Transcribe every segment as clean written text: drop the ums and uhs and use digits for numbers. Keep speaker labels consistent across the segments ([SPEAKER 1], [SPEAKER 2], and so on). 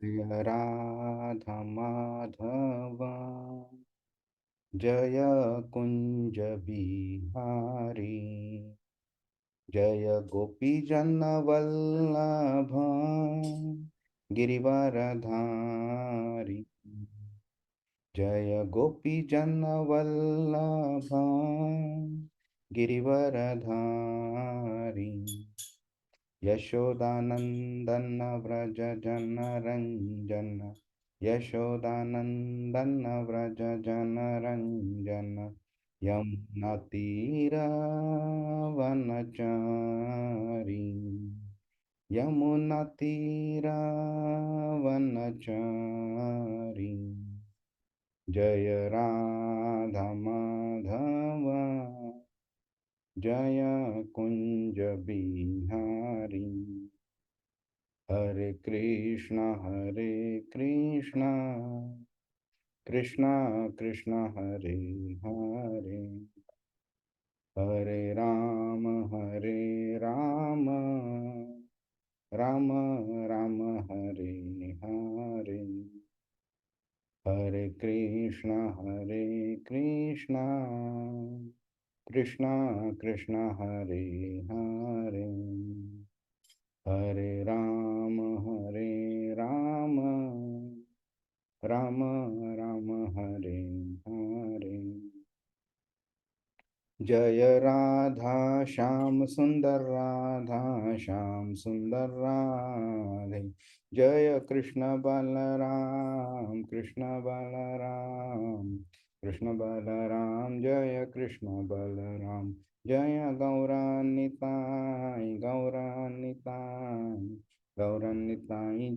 [SPEAKER 1] जय राधा माधव जय कुंज बिहारी जय गोपीजन वल्लभ गिरिवरधारी जय गोपीजन वल्लभ गिरिवरधारी यशोदानंदन व्रज जन रंजन यशोदानंदन व्रज जन रंजन यमुना वनचारी यमुना वनचारी जय राधा माधव जय कुंज बिहारी हरे कृष्णा कृष्णा कृष्णा हरे हरे हरे राम राम राम हरे हरे हरे कृष्णा कृष्णा कृष्णा हरे हरे हरे राम राम राम हरे हरे जय राधा श्याम सुंदर राधे जय कृष्ण बलराम जय कृष्ण बलराम जय गौरान्विताय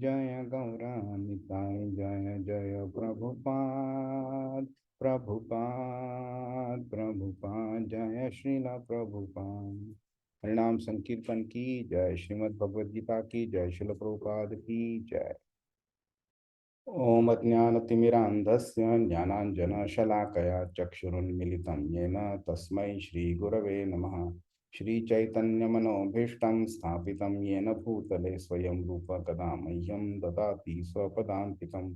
[SPEAKER 1] जय गौरान्विताय जय जय प्रभुपाद जय श्रीला प्रभुपाद हरिनाम संकीर्तन की जय श्रीमद् भगवद गीता की जय श्रील प्रभुपाद की जय ओम अज्ञानतिमिरान्धस्य ज्ञानाञ्जनशलाकया चक्षुरुन्मिलितं येन तस्मै श्रीगुरवे नमः श्रीचैतन्यमनोभीष्टं स्थापितं येन भूतले स्वयं रूप कदा मह्यं ददाति स्वपदान्तिकं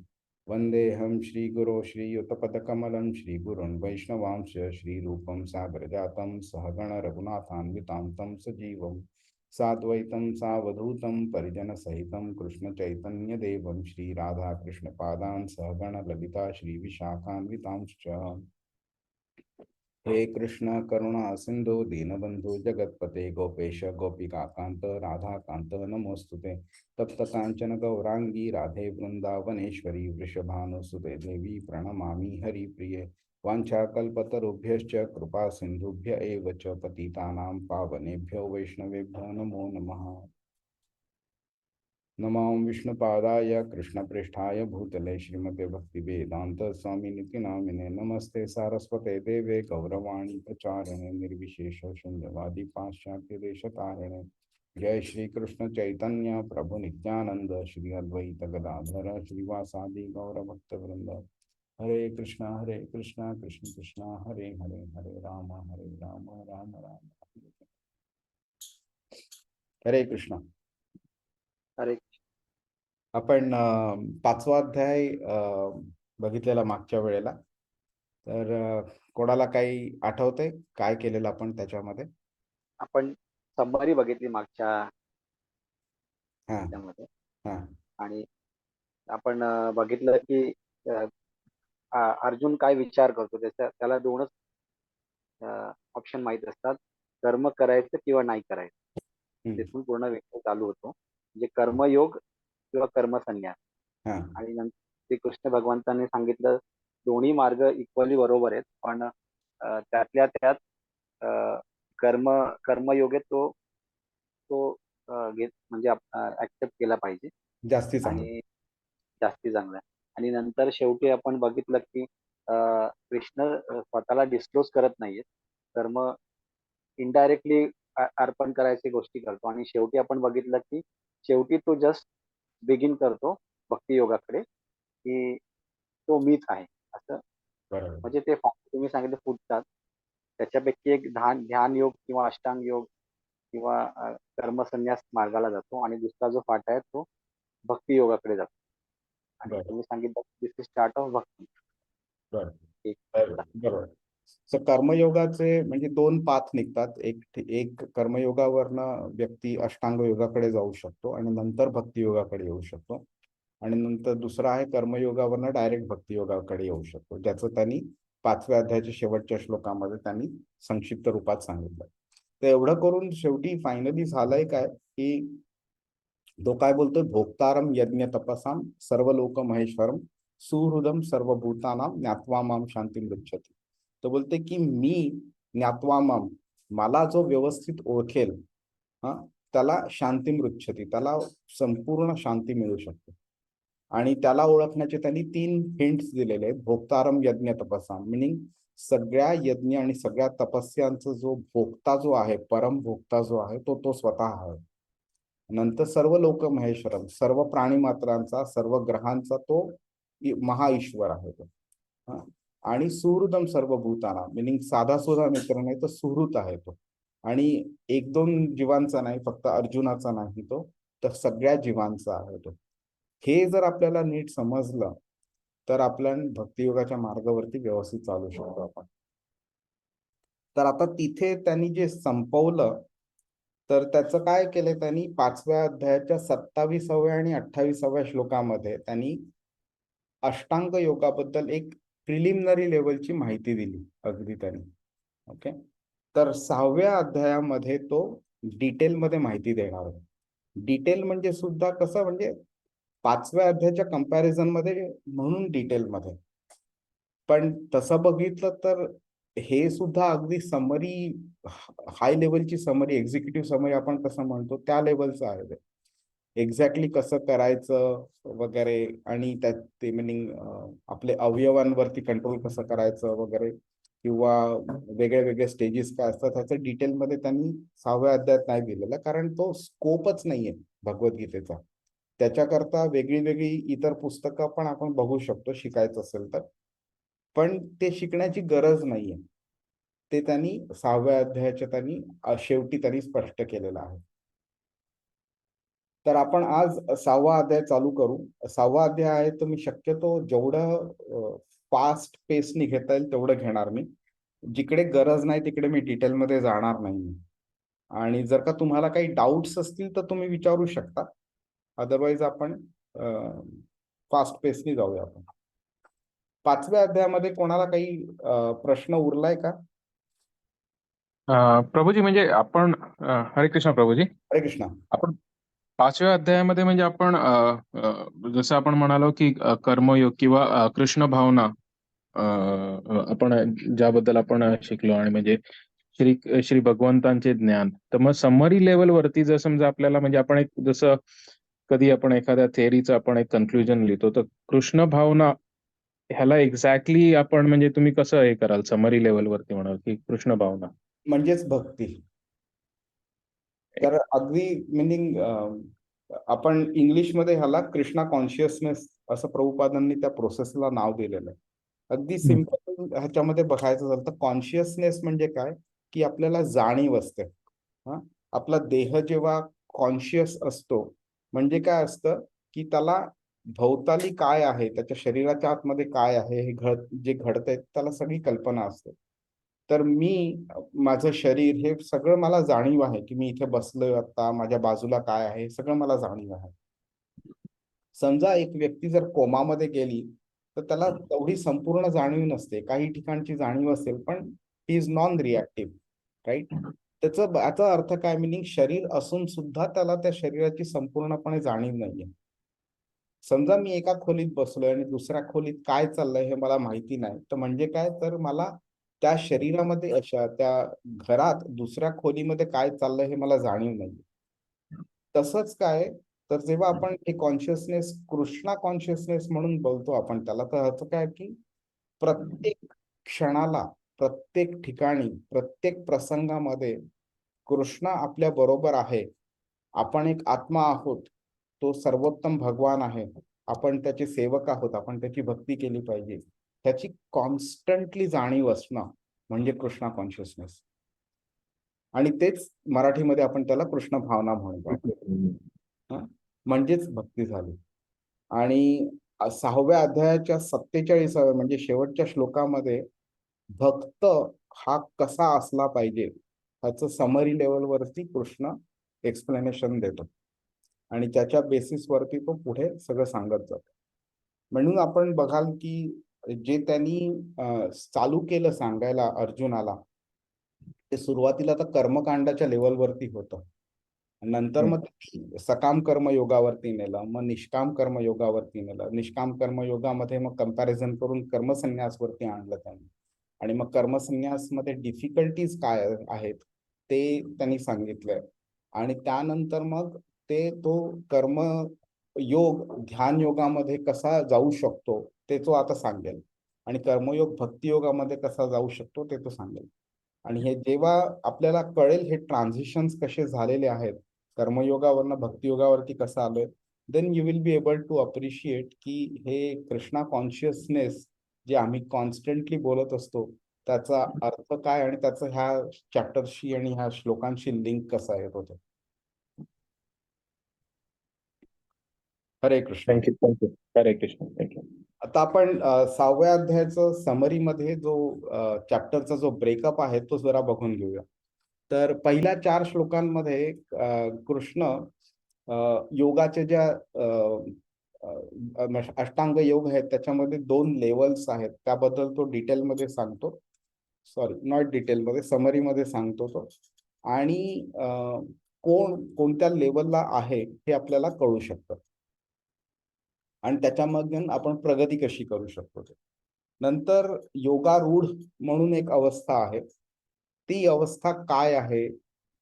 [SPEAKER 1] वन्देऽहं श्रीगुरो श्रीयुतपदकमलं श्रीगुरुन् वैष्णवांश श्रीरूपं सागरजातं सहगण रघुनाथान्वितां तं सजीवम् साद्वैतं सावधूतं परिजनसहितं कृष्णचैतन्यदेवं श्रीराधाकृष्णपादान् सहगण ललिता श्रीविशाखान्वितांश्च हे कृष्ण करुणा सिंधु दीनबंधु जगतपते गोपेश गोपिकाकांत राधाकांत नमोस्तुते तप्त कांचन गौरांगी राधे वृंदावनेश्वरी वृषभानुसुते देवी प्रणमामि हरिप्रिये वाञ्छाकल्पतरुभ्यश्च कृपा सिन्धुभ्य एव च पतितानां पावनेभ्यो वैष्णवेभ्यो नमो नमः नमो विष्णुपादाय कृष्णप्रेष्ठाय भूतले श्रीमते भक्तिवेदांत स्वामिनिति नामिने नमस्ते सारस्वते देवे गौरवाणी प्रचारिणे निर्विशेष शून्यवादी पाश्चात्य देशतारिणे जय श्री कृष्ण चैतन्य प्रभु नित्यानंद श्री अद्वैत गदाधर श्रीवासादि गौर भक्त वृंद हरे कृष्णा कृष्ण कृष्ण हरे हरे हरे राम राम राम हरे कृष्णा
[SPEAKER 2] अरे
[SPEAKER 1] आपण पाचवा अध्याय बघितलेला मागच्या वेळेला तर कोणाला काही आठवते काय केलेलं आपण त्याच्यामध्ये
[SPEAKER 2] आपण समरी बघितली मागच्या
[SPEAKER 1] हा
[SPEAKER 2] ह्याच्यामध्ये
[SPEAKER 1] हा
[SPEAKER 2] आणि आपण बघितलं की अ, अर्जुन काय विचार करतो त्याला दोनच ऑप्शन माहित असतात. कर्म करायचं किंवा नाही करायचं.
[SPEAKER 1] हम्म,
[SPEAKER 2] तिथून पूर्ण विषय चालू होतो. म्हणजे कर्मयोग किंवा कर्मसन्यास.
[SPEAKER 1] हा
[SPEAKER 2] आणि नंतर श्रीकृष्ण भगवंतांनी सांगितलं दोन्ही मार्ग इक्वली बरोबर आहेत, पण त्यातल्या त्यात अ, कर्म कर्मयोगे तो तो म्हणजे ऍक्सेप्ट केला पाहिजे
[SPEAKER 1] जास्ती चांगलं
[SPEAKER 2] आणि जास्ती चांगला आहे. आणि नंतर शेवटी आपण बघितलं की कृष्ण स्वतःला डिस्क्लोज करत नाहीये. कर्म इनडायरेक्टली अर्पण करायची गोष्टी करतो आणि शेवटी आपण बघितलं की शेवटी तो जस्ट बिगिन करतो भक्ती योगाकडे, की तो मीच आहे असं.
[SPEAKER 1] बरोबर
[SPEAKER 2] म्हणजे ते तुम्ही सांगितलं फुटतात. त्याच्यापैकी एक ध्यान योग किंवा अष्टांग योग किंवा कर्मसन्यास मार्गाला जातो आणि दुसरा जो पाठ आहे तो भक्ती योगाकडे जातो. आणि
[SPEAKER 1] बरं.
[SPEAKER 2] त्यांनी सांगितलं दिस इज स्टार्ट ऑफ भक्ती.
[SPEAKER 1] बरं.
[SPEAKER 2] एक
[SPEAKER 1] बरोबर. सो कर्मयोगाचे म्हणजे दोन पाथ निघतात. एक एक कर्मयोगावरनं व्यक्ती अष्टांग योगाकडे जाऊ शकतो आणि नंतर भक्ती योगाकडे येऊ शकतो. आणि नंतर दुसरा आहे कर्मयोगावरनं डायरेक्ट भक्ती योगाकडे येऊ शकतो, ज्याचं त्यांनी 5व्या अध्यायाच्या शेवटच्या श्लोकामध्ये त्यांनी संक्षिप्त रूपात सांगितलं. तर एवढं करून शेवटी फायनली झालंय काय, की तो काय बोलतोय, भोक्तारम यज्ञ तपसाम सर्व लोक महेश्वरम सुहृदम सर्वभूतानाम ज्ञात्वा माम शांती गच्छति. तो बोलते की मी ज्ञात्वा माम, मला जो व्यवस्थित ओळखेल, हा, त्याला शांती मृच्छती, त्याला संपूर्ण शांती मिळू शकते. आणि त्याला ओळखण्याचे त्यांनी 3 हिंट्स दिलेले आहेत. भोक्तारम यज्ञ तपसाम मिनिंग सगळ्या यज्ञ आणि सगळ्या तपस्यांचा जो भोक्ता जो आहे, परम भोक्ता जो आहे, तो स्वतः आहे. नंतर सर्व लोक महेश्वरम, सर्व प्राणी मात्रांचा, सर्व ग्रहांचा तो महाईश्वर आहे तो. आणि सुहृदम सर्व भूताना मिनिंग साधा सुद्धा मित्र नाही, तर सुहृत आहे तो. आणि 1-2 जीवांचा नाही, फक्त अर्जुनाचा नाही तो, तर सगळ्या जीवांचा आहे तो. हे जर आपल्याला नीट समजलं तर आपण भक्तियोगाच्या मार्गावरती व्यवस्थित चालू शकतो आपण. तर आता तिथे त्यांनी जे संपवलं, तर त्याचं काय केलं त्यांनी 5व्या अध्यायाच्या 27व्या आणि 28व्या श्लोकामध्ये त्यांनी अष्टांग योगाबद्दल एक प्रिलिमिनरी लेवलची माहिती दिली अगदी त्यांनी. ओके. तर 6व्या अध्यायामध्ये तो डिटेलमध्ये माहिती देणार आहे. डिटेल म्हणजे सुद्धा कसं, म्हणजे 5व्या अध्यायाच्या कंपॅरिझन मध्ये म्हणून डिटेलमध्ये. पण तसं बघितलं तर हे सुद्धा अगदी समरी, हाय लेवलची समरी, एक्झिक्युटिव्ह समरी आपण कसं म्हणतो त्या लेवलचं आहे ते. एक्झॅक्टली कसं करायचं वगैरे, आणि त्यात ते मिनिंग आपले अवयवांवरती कंट्रोल कसं करायचं वगैरे, किंवा वेगळे वेगळे स्टेजेस काय असतात ह्याचं डिटेलमध्ये त्यांनी 6व्या अध्यायात नाही दिलेलं, कारण तो स्कोपच नाहीये भगवद्गीतेचा. त्याच्याकरता वेगळी वेगळी इतर पुस्तकं पण आपण बघू शकतो शिकायचं असेल तर, पण ते शिकण्याची गरज नाहीये. ते त्यांनी 6व्या अध्यायाच्या त्यांनी शेवटी त्यांनी स्पष्ट केलेलं आहे. तर आपण आज 6वा अध्याय चालू करू. 6वा अध्याय आहे तर मी शक्यतो जेवढं फास्ट पेसनी घेता येईल तेवढं घेणार मी. जिकडे गरज नाही तिकडे मी डिटेलमध्ये जाणार नाही. आणि जर का तुम्हाला काही डाऊट्स असतील तर तुम्ही विचारू शकता. अदरवाईज आपण फास्ट पेसनी जाऊया आपण. 5व्या अध्यायामध्ये कोणाला काही प्रश्न उरलाय का?
[SPEAKER 3] प्रभूजी म्हणजे आपण हरे कृष्ण प्रभूजी.
[SPEAKER 1] हरे कृष्णा.
[SPEAKER 3] आपण 5व्या अध्यायामध्ये म्हणजे आपण जसं आपण म्हणालो की कर्मयोग किंवा कृष्ण भावना आपण ज्याबद्दल आपण शिकलो, आणि म्हणजे श्री श्री भगवंतांचे ज्ञान. तर मग समरी लेवल वरती जर समजा आपल्याला म्हणजे आपण एक जसं कधी आपण एखाद्या थेअरीचं आपण एक कन्क्लुजन लिहितो, तर कृष्ण भावना ह्याला एक्झॅक्टली आपण म्हणजे तुम्ही कसं हे कराल समरी लेवल वरती म्हणाल की कृष्ण भावना
[SPEAKER 1] म्हणजेच भक्ती. तर अगदी मिनिंग आपण इंग्लिशमध्ये ह्याला कृष्णा कॉन्शियसनेस असं प्रभुपादांनी त्या प्रोसेसला नाव दिलेलं आहे. अगदी सिंपल ह्याच्यामध्ये बघायचं झालं तर कॉन्शियसनेस म्हणजे काय, की आपल्याला जाणीव असते. हा, आपला देह जेव्हा कॉन्शियस असतो म्हणजे काय असतं, की त्याला भोवताली काय आहे, त्याच्या शरीराच्या आतमध्ये काय आहे, हे जे घडतंय त्याला सगळी कल्पना असते. तर मी, माझं शरीर, हे सगळं मला जाणीव आहे, की मी इथे बसलोय आता, माझ्या बाजूला काय आहे, सगळं मला जाणीव आहे. समजा एक व्यक्ती जर कोमामध्ये गेली तर त्याला तेवढी संपूर्ण जाणीव नसते, काही ठिकाणची जाणीव असेल, पण he is non reactive, right. याचा अर्थ काय, मिनिंग शरीर असून सुद्धा त्याला त्या शरीराची संपूर्णपणे जाणीव नाहीये. समजा मी एका खोलीत बसलोय आणि दुसऱ्या खोलीत काय चाललंय हे मला माहिती नाही, तर म्हणजे काय, तर मला त्या शरीरामध्ये अशा त्या घरात दुसऱ्या खोलीमध्ये काय चाललंय हे मला जाणीव नाही. तसंच काय, तर जेव्हा आपण हे कॉन्शियसनेस कृष्णा कॉन्शियसनेस म्हणून बोलतो आपण त्याला, तर असं काय की प्रत्येक क्षणाला, प्रत्येक ठिकाणी, प्रत्येक प्रसंगामध्ये कृष्ण आपल्या बरोबर आहे. आपण एक आत्मा आहोत, तो सर्वोत्तम भगवान आहे, आपण त्याचे सेवक आहोत, आपण त्याची भक्ती केली पाहिजे, त्याची कॉन्स्टंटली जाणीव असणं म्हणजे कृष्णा कॉन्शियसनेस. आणि तेच मराठीमध्ये आपण त्याला कृष्ण भावना म्हणतो. म्हणजेच भक्ती झाली. आणि 6व्या अध्यायाच्या 47 म्हणजे शेवटच्या श्लोकामध्ये भक्त हा कसा असला पाहिजे ह्याचं समरी लेवलवरती कृष्ण एक्सप्लेनेशन देतो आणि त्याच्या बेसिसवरती तो पुढे सगळं सांगत जातो. म्हणून आपण बघाल की जे त्यांनी चालू केलं सांगायला अर्जुनाला, ते सुरुवातीला तर कर्मकांडाच्या लेवलवरती होतं. नंतर मग सकाम कर्मयोगावरती नेलं, मग निष्काम कर्मयोगावरती नेलं. निष्काम कर्मयोगामध्ये मग कंपॅरिझन करून कर्मसन्यासवरती आणलं त्यांनी. आणि मग कर्मसन्यासमध्ये डिफिकल्टीज काय आहेत ते त्यांनी सांगितलंय. आणि त्यानंतर मग तो कर्म योग ध्यान योगामध्ये कसा जाऊ शकतो ते तो आता सांगेल. आणि कर्मयोग भक्तियोगामध्ये कसा जाऊ शकतो ते तो सांगेल. आणि हे जेव्हा आपल्याला कळेल हे ट्रान्झिशन्स कसे झालेले आहेत, कर्मयोगावरनं भक्तियोगावरती कसं आलोय, then you will be able to appreciate की हे कृष्णा कॉन्शियसनेस जे आम्ही कॉन्स्टंटली बोलत असतो त्याचा अर्थ काय आणि त्याचं ह्या चॅप्टरशी आणि ह्या श्लोकांशी लिंक कसा येत होतं. हरे कृष्ण.
[SPEAKER 3] थँक्यू. हरे कृष्ण. थँक्यू.
[SPEAKER 1] आता आपण 6व्या अध्यायाचं समरीमध्ये जो चॅप्टरचा जो ब्रेकअप आहे तो जरा बघून घेऊया. तर पहिल्या 4 श्लोकांमध्ये कृष्ण योगाचे ज्या अष्टांग योग आहेत त्याच्यामध्ये 2 लेवल्स आहेत त्याबद्दल तो डिटेलमध्ये सांगतो. सॉरी, नॉट डिटेलमध्ये, समरीमध्ये सांगतो तो. आणि कोणत्या लेवलला आहे हे आपल्याला कळू शकतं आणि त्याच्यामधून आपण प्रगती कशी करू शकतो. नंतर योगारूढ म्हणून एक अवस्था आहे. ती अवस्था काय आहे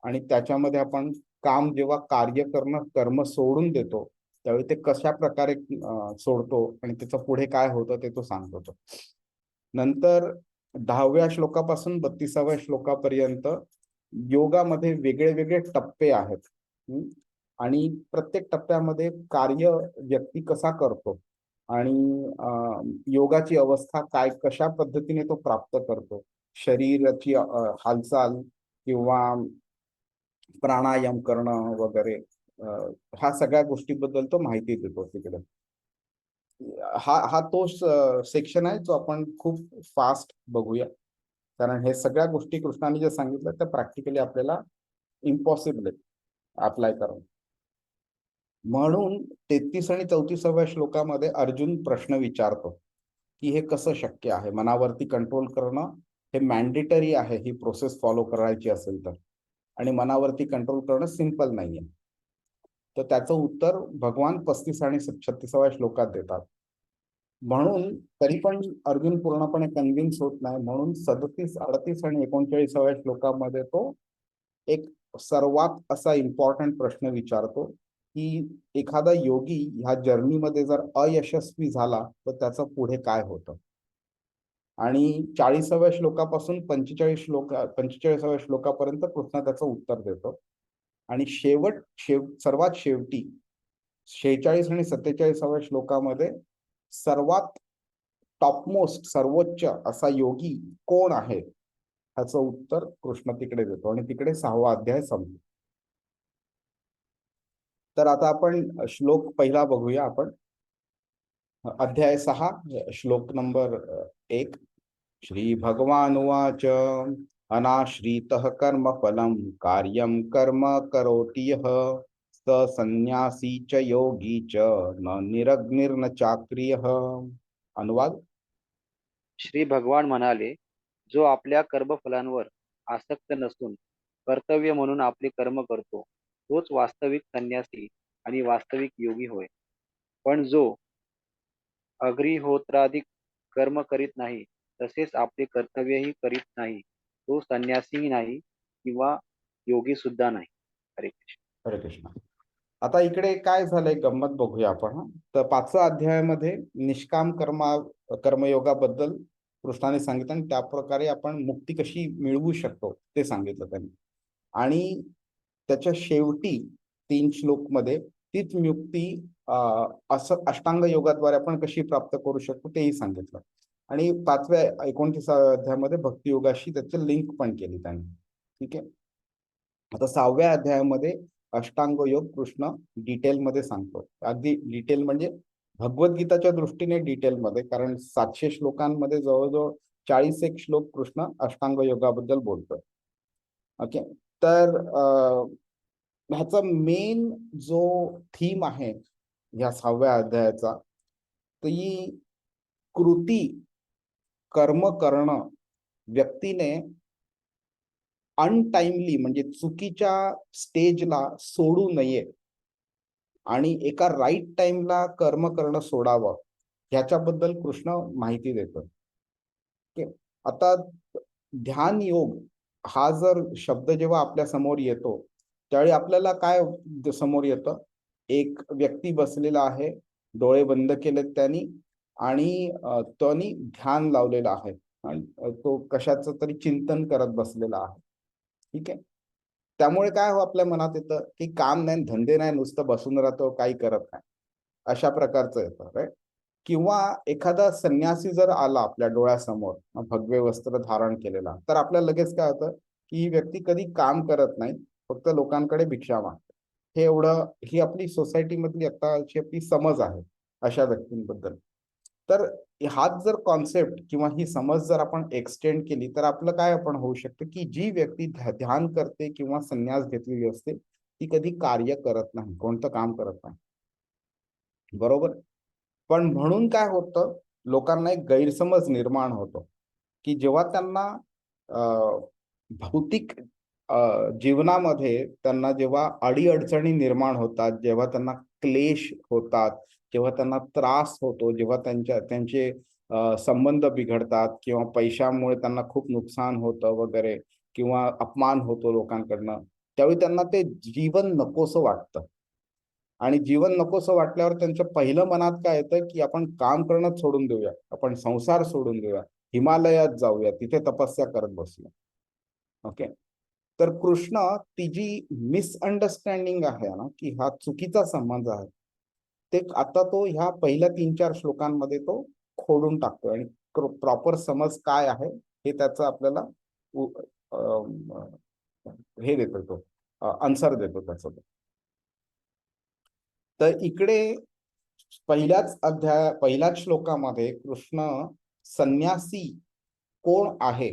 [SPEAKER 1] आणि त्याच्यामध्ये आपण काम जेव्हा कार्य करणं कर्म सोडून देतो त्यावेळी ते कशा प्रकारे सोडतो आणि त्याचं पुढे काय होतं ते तो सांगतो. नंतर 10व्या श्लोकापासून 32व्या श्लोकापर्यंत योगामध्ये वेगळे वेगळे टप्पे आहेत. आणि प्रत्येक टप्प्यामध्ये कार्य व्यक्ती कसा करतो आणि योगाची अवस्था काय कशा पद्धतीने तो प्राप्त करतो, शरीराची हालचाल किंवा प्राणायाम करणं वगैरे, ह्या सगळ्या गोष्टीबद्दल तो माहिती देतो तिकडे. हा तो सेक्शन आहे जो आपण खूप फास्ट बघूया कारण हे सगळ्या गोष्टी कृष्णाने जे सांगितलं त्या प्रॅक्टिकली आपल्याला इम्पॉसिबल आहे अप्लाय करणं. म्हणून 33 आणि 34व्या श्लोकामध्ये अर्जुन प्रश्न विचारतो की हे कसं शक्य आहे, मनावरती कंट्रोल करणं हे मॅन्डेटरी आहे ही प्रोसेस फॉलो करायची असेल तर, आणि मनावरती कंट्रोल करणं सिंपल नाहीये. तर त्याचं उत्तर भगवान 35 आणि 36व्या श्लोकात देतात. म्हणून तरी पण अर्जुन पूर्णपणे कन्व्हिन्स होत नाही, म्हणून 37, 38 आणि 39व्या श्लोकामध्ये तो एक सर्वात असा इम्पॉर्टंट प्रश्न विचारतो की एखादा योगी ह्या जर्नीमध्ये जर अयशस्वी झाला तर त्याचं पुढे काय होतं. आणि 40व्या श्लोकापासून 45व्या श्लोकापर्यंत कृष्ण त्याचं उत्तर देतो. आणि सर्वात शेवटी 46 आणि 47व्या श्लोकामध्ये सर्वात टॉपमोस्ट सर्वोच्च असा योगी कोण आहे ह्याचं उत्तर कृष्ण तिकडे देतो आणि तिकडे 6वा अध्याय संपतो. तर आता आपण श्लोक पहिला बघूया. आपण अध्याय 6 श्लोक नंबर 1. श्री भगवान उवाच अनाश्रितः कर्मफलं कार्यं कर्म करोति यः स संन्यासी च योगी च न निरग्निर्न चाक्रियः. अनुवाद.
[SPEAKER 2] श्री भगवान म्हणाले, जो आपल्या कर्मफलांवर आसक्त नसून कर्तव्य म्हणून आपले कर्म करतो तोच वास्तविक संन्यासी आणि वास्तविक योगी होय. पण जो अग्निहोत्रादिक कर्म करीत नाही तसेच आपले कर्तव्यही करीत नाही तो संन्यासीही नाही किंवा योगी सुद्धा नाही. हरे कृष्ण.
[SPEAKER 1] हरे कृष्ण. आता इकडे काय झालंय गंमत बघूया आपण. तर 5व्या अध्यायामध्ये निष्काम कर्मयोगाबद्दल कृष्णाने सांगितलं आणि त्या प्रकारे आपण मुक्ती कशी मिळवू शकतो ते सांगितलं त्यांनी. आणि त्याच्या शेवटी 3 श्लोक मध्ये तीच मुक्ती असं अष्टांग योगाद्वारे आपण कशी प्राप्त करू शकतो तेही सांगितलं. आणि 5व्या 29व्या अध्यायामध्ये भक्ती योगाशी त्याची लिंक पण केली त्यांनी. ठीक आहे. आता 6व्या अध्यायामध्ये अष्टांग योग कृष्ण डिटेलमध्ये सांगतो. अगदी डिटेल म्हणजे भगवद्गीताच्या दृष्टीने डिटेलमध्ये, कारण 700 श्लोकांमध्ये जवळजवळ 41 श्लोक कृष्ण अष्टांग योगाबद्दल बोलतोय. ओके, तर ह्याचा मेन जो थीम आहे या 6व्या अध्यायाचा, ती कृती कर्म करणं व्यक्तीने अनटाइमली म्हणजे चुकीच्या स्टेजला सोडू नये आणि एका राईट टाइमला कर्म करणं सोडावं, ह्याच्याबद्दल कृष्ण माहिती देतो. आता ध्यान योग हा जर शब्द जेव्हा आपल्या समोर येतो, त्यावेळी आपल्याला काय समोर येतं? एक व्यक्ती बसलेला आहे, डोळे बंद केलेत त्यांनी, आणि त्यांनी ध्यान लावलेलं आहे आणि तो कशाचं तरी चिंतन करत बसलेला आहे. ठीक आहे. त्यामुळे काय हो आपल्या मनात येतं की काम नाही, धंदे नाही, नुसतं बसून राहतो, काही करत नाही, अशा प्रकारचं येतं, राईट? किंवा एखादा संन्यासी जर आला आपल्या डोळ्यासमोर, भगवे वस्त्र धारण केलेला, तर आपल्याला लगेच काय होतं की ही व्यक्ती कधी काम करत नाही, फक्त लोकांकडे भिक्षा मागते. हे एवढं, ही आपली सोसायटी मधली आताची आपली समज आहे अशा व्यक्तींबद्दल. तर हाच जर कॉन्सेप्ट किंवा ही समज जर आपण एक्सटेंड केली, तर आपलं काय आपण होऊ शकतं की जी व्यक्ती ध्यान करते किंवा संन्यास घेतलेली असते, ती कधी कार्य करत नाही, कोणतं काम करत नाही, बरोबर? पण म्हणून काय होतं, लोकांना एक गैरसमज निर्माण होतो की जेव्हा त्यांना भौतिक जीवनामध्ये त्यांना जेव्हा अडीअडचणी निर्माण होतात, जेव्हा त्यांना क्लेश होतात, जेव्हा त्यांना त्रास होतो, जेव्हा त्यांचे संबंध बिघडतात किंवा पैशामुळे त्यांना खूप नुकसान होतं वगैरे, किंवा अपमान होतो लोकांकडनं, त्यावेळी त्यांना ते जीवन नकोसं वाटतं. आणि जीवन नकोसं वाटल्यावर त्यांच्या पहिलं मनात काय येतं की आपण काम करणं सोडून देऊया, आपण संसार सोडून देऊया, हिमालयात जाऊया, तिथे तपस्या करत बसूया. ओके, तर कृष्ण ती जी मिसअंडरस्टँडिंग आहे ना, की हा चुकीचा संबंध आहे, ते आता तो ह्या पहिल्या 3-4 श्लोकांमध्ये तो खोडून टाकतो आणि प्रॉपर समज काय आहे हे त्याचं आपल्याला हे देतो, तो आन्सर देतो त्याचं. तर इकडे पहिल्याच श्लोकामध्ये कृष्ण संन्यासी कोण आहे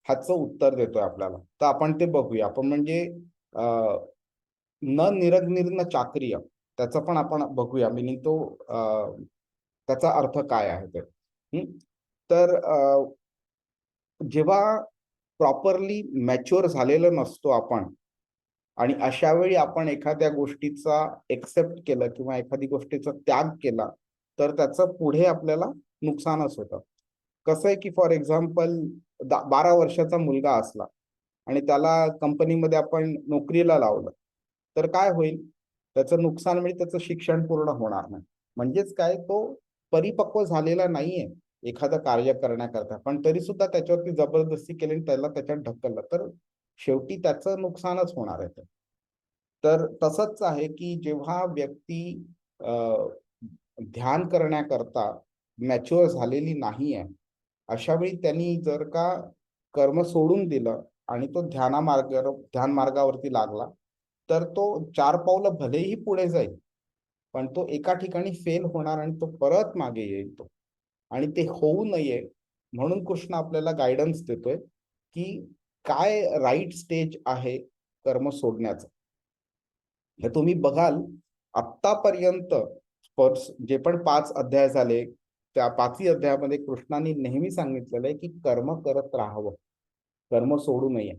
[SPEAKER 1] ह्याचं उत्तर देतोय आपल्याला. तर आपण ते बघूया. आपण म्हणजे न निरग्निर्न चाक्रिय, त्याचं पण आपण बघूया, मिनिंग तो त्याचा अर्थ काय आहे ते. तर जेव्हा प्रॉपरली मॅच्युअर झालेलं नसतो आपण, आणि अशा वेळी आपण एखाद्या गोष्टीचा एक्सेप्ट केलं किंवा एखादी गोष्टीचा त्याग केला, तर त्याचं पुढे आपल्याला नुकसानच होतं. कसं आहे की फॉर एक्झाम्पल 12 वर्षाचा मुलगा असला आणि त्याला कंपनीमध्ये आपण नोकरीला लावलं, तर काय होईल? त्याचं नुकसान म्हणजे त्याचं शिक्षण पूर्ण होणार नाही. म्हणजेच काय, तो परिपक्व झालेला नाहीये एखादं कार्य करण्याकरता, पण तरी सुद्धा त्याच्यावरती जबरदस्ती केली आणि त्याला त्याच्यात ढकललं, तर शेवटी त्याचं नुकसानच होणार आहे. तर तसंच आहे की जेव्हा व्यक्ती ध्यान करण्याकरता मॅच्युअर झालेली नाहीये, अशा वेळी त्यांनी जर का कर्म सोडून दिलं आणि तो ध्यान मार्गावरती लागला, तर तो 4 पावलं भलेही पुढे जाईल, पण तो एका ठिकाणी फेल होणार आणि तो परत मागे येईल तो. आणि ते होऊ नये म्हणून कृष्ण आपल्याला गायडन्स देतोय की काय राईट स्टेज आहे कर्म सोडण्याचं. हे तुम्ही बघाल, आत्तापर्यंत जे पण 5 अध्याय झाले, त्या 5ही अध्यायामध्ये कृष्णाने नेहमी सांगितलेलं आहे की कर्म करत राहावं, कर्म सोडू नये.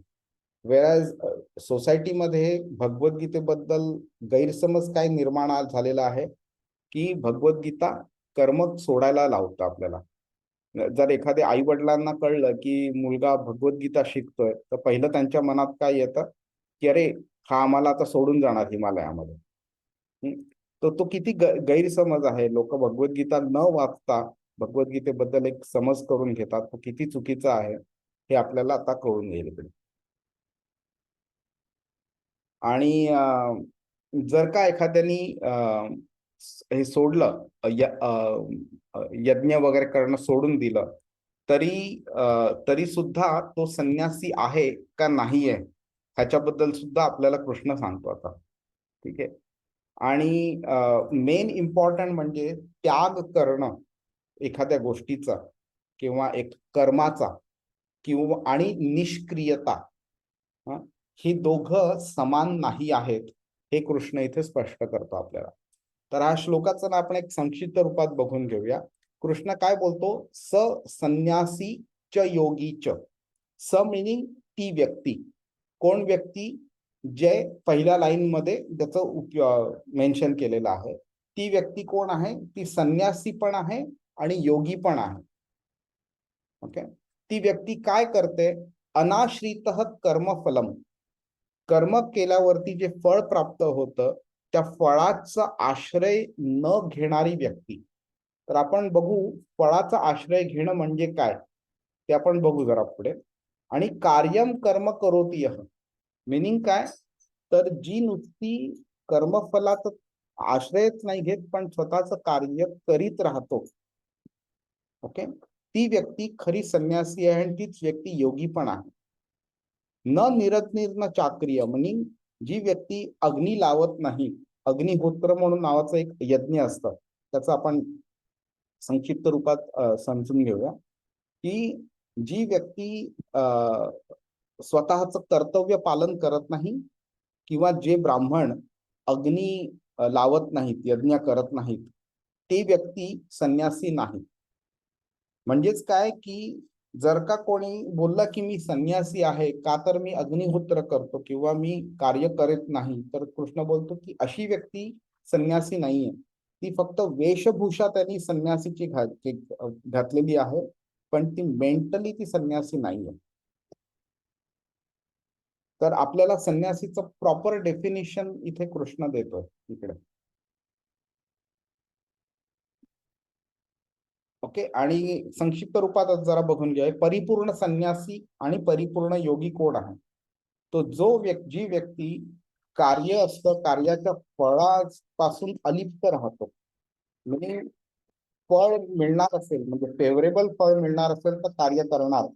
[SPEAKER 1] वेळेस सोसायटीमध्ये भगवद्गीतेबद्दल गैरसमज काय निर्माण झालेला आहे की भगवद्गीता कर्म सोडायला लावतं आपल्याला. जर एखाद्या आई वडिलांना कळलं की मुलगा भगवद्गीता शिकतोय, तर पहिलं त्यांच्या मनात काय येतं की अरे, हा आम्हाला आता सोडून जाणार हिमालयामध्ये. तर तो किती गैरसमज आहे. लोक भगवद्गीता न वाचता भगवद्गीतेबद्दल एक समज करून घेतात, तो किती चुकीचा आहे हे आपल्याला आता कळून येईल इकडे. आणि जर का एखाद्यानी हे सोडलं, यज्ञ वगैरे करणं सोडून दिलं, तरी सुद्धा तो संन्यासी आहे का नाही आहे ह्याच्याबद्दल सुद्धा आपल्याला कृष्ण सांगतो आता. ठीक आहे. आणि मेन इम्पॉर्टंट म्हणजे त्याग करणं एखाद्या गोष्टीचा किंवा एक कर्माचा किंवा आणि निष्क्रियता, ही दोघं समान नाही आहेत, हे कृष्ण इथे स्पष्ट करतो आपल्याला. तर हा श्लोकाचं ना आपण एक संक्षिप्त रूपात बघून घेऊया. कृष्ण काय बोलतो? स संन्यासी च योगी च. स मिनिंग ती व्यक्ती. कोण व्यक्ती? जे पहिल्या लाईन मध्ये त्याचं मेन्शन केलेलं आहे. ती व्यक्ती कोण आहे? ती संन्यासी पण आहे आणि योगी पण आहे. ओके. ती व्यक्ती काय करते? अनाश्रित कर्मफलम. कर्म केल्यावरती जे फळ प्राप्त होतं त्या फळाचा आश्रय न घेणारी व्यक्ती. तर आपण बघू फळाचा आश्रय घेणं म्हणजे काय ते आपण बघू जरा पुढे. आणि कार्यम कर्म करोती यः. मिनिंग काय? तर जी नुसती कर्मफलाचा आश्रयच नाही घेत पण स्वतःच कार्य करीत राहतो, ओके, ती व्यक्ती खरी संन्यासी आहे आणि तीच व्यक्ती योगी पण आहे. न निरग्निर्न चाक्रिय, म्हणजे जी व्यक्ती अग्नी लावत नाही. अग्निहोत्र म्हणून नावाचं एक यज्ञ असतं, त्याचं आपण संक्षिप्त रूपात समजून घेऊया. की जी व्यक्ती स्वतःच कर्तव्य पालन करत नाही किंवा जे ब्राह्मण अग्नी लावत नाहीत, यज्ञ करत नाहीत, ती व्यक्ती संन्यासी नाही. म्हणजेच काय की जर का कोणी बोलला की मी संन्यासी आहे का तर मी अग्निहोत्र करतो किंवा मी कार्य करत नाही, तर कृष्ण बोलतो की अशी व्यक्ती संन्यासी नाहीये. ती फक्त वेशभूषा त्यांनी संन्यासीची घातलेली आहे पण ती मेंटली ती संन्यासी नाहीये. तर आपल्याला संन्यासीचं प्रॉपर डेफिनेशन इथे कृष्ण देतोय इकडे. ओके. आणि संक्षिप्त रूपात जरा बघून घ्या. परिपूर्ण संन्यासी आणि परिपूर्ण योगी कोण आहे? तो जी व्यक्ती कार्य असतं कार्याच्या फळापासून अलिप्त राहतो. म्हणजे फळ मिळणार असेल म्हणजे फेवरेबल फळ मिळणार असेल तर कार्य करणार,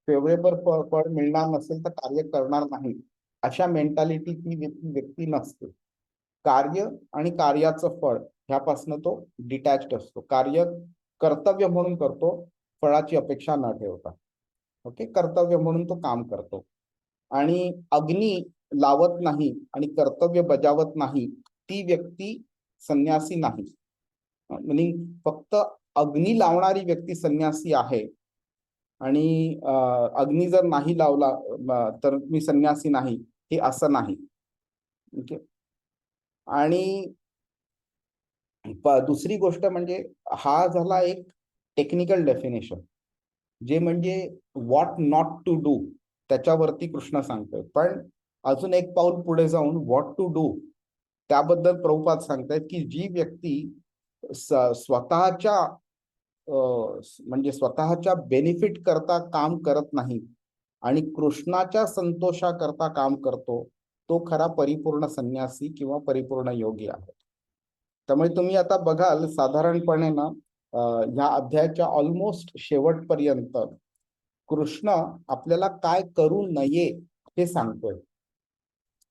[SPEAKER 1] फेवरेबल फळ मिळणार नसेल तर कार्य करणार नाही, अशा मेंटॅलिटी ती व्यक्ती नसते. कार्य आणि कार्याचं फळ ह्यापासून तो डिटॅच्ड असतो. कार्य कर्तव्य म्हणून करतो, फळाची अपेक्षा न ठेवता. ओके. कर्तव्य म्हणून तो काम करतो. आणि अग्नी लावत नाही आणि कर्तव्य बजावत नाही, ती व्यक्ती संन्यासी नाही. म्हणजे फक्त अग्नी लावणारी व्यक्ती संन्यासी आहे आणि अग्नी जर नाही लावला तर मी संन्यासी नाही, हे असं नाही. ओके. आणि दुसरी गोष्ट म्हणजे हा झाला एक टेक्निकल डेफिनेशन, जे म्हणजे व्हॉट नॉट टू डू त्याच्यावरती कृष्ण सांगतोय. पण अजून एक पाऊल पुढे जाऊन व्हॉट टू डू त्याबद्दल प्रभुपाद सांगतायत की जी व्यक्ती स्वतःच्या म्हणजे स्वतःच्या बेनिफिट करता काम करत नाही आणि कृष्णाच्या संतोषाकरता काम करतो, तो खरा परिपूर्ण संन्यासी किंवा परिपूर्ण योगी आहे. त्यामुळे तुम्ही आता बघाल साधारणपणे ना ह्या अध्यायाच्या ऑलमोस्ट शेवटपर्यंत कृष्ण आपल्याला काय करू नये हे सांगतोय.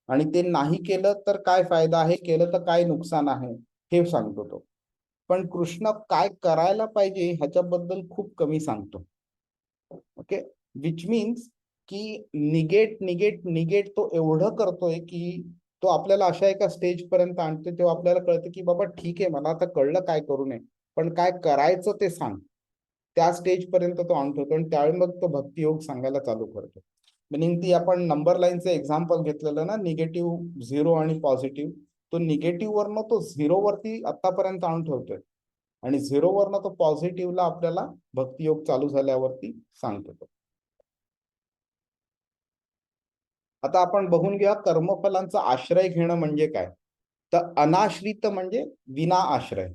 [SPEAKER 1] आणि ते नाही केलं तर काय फायदा आहे, केलं तर काय नुकसान आहे हे सांगतो तो. पण कृष्ण काय करायला पाहिजे ह्याच्याबद्दल खूप कमी सांगतो. ओके. विच मीन्स की निगेट तो एवढं करतोय की तो आपल्याला अशा एका स्टेज पर्यंत आणतो तेव्हा आपल्याला कळतं की बाबा ठीक आहे, मला आता कळलं काय करू नये, पण काय करायचं ते सांग. त्या स्टेज पर्यंत तो आणतो आणि त्यावेळी मग तो भक्तियोग सांगायला चालू करतो. मिनिंग ती आपण नंबर लाईनचं एक्झाम्पल घेतलेलं ना, निगेटिव्ह, झिरो आणि पॉझिटिव्ह. तो निगेटिव्ह वरनं तो झिरो वरती आतापर्यंत आणून ठेवतोय आणि झिरो वरनं तो पॉझिटिव्हला आपल्याला भक्तियोग चालू झाल्यावरती सांगतो. आता आपण बघून घ्या कर्मफलांचा आश्रय घेणं म्हणजे काय. तर अनाश्रित म्हणजे विना आश्रय.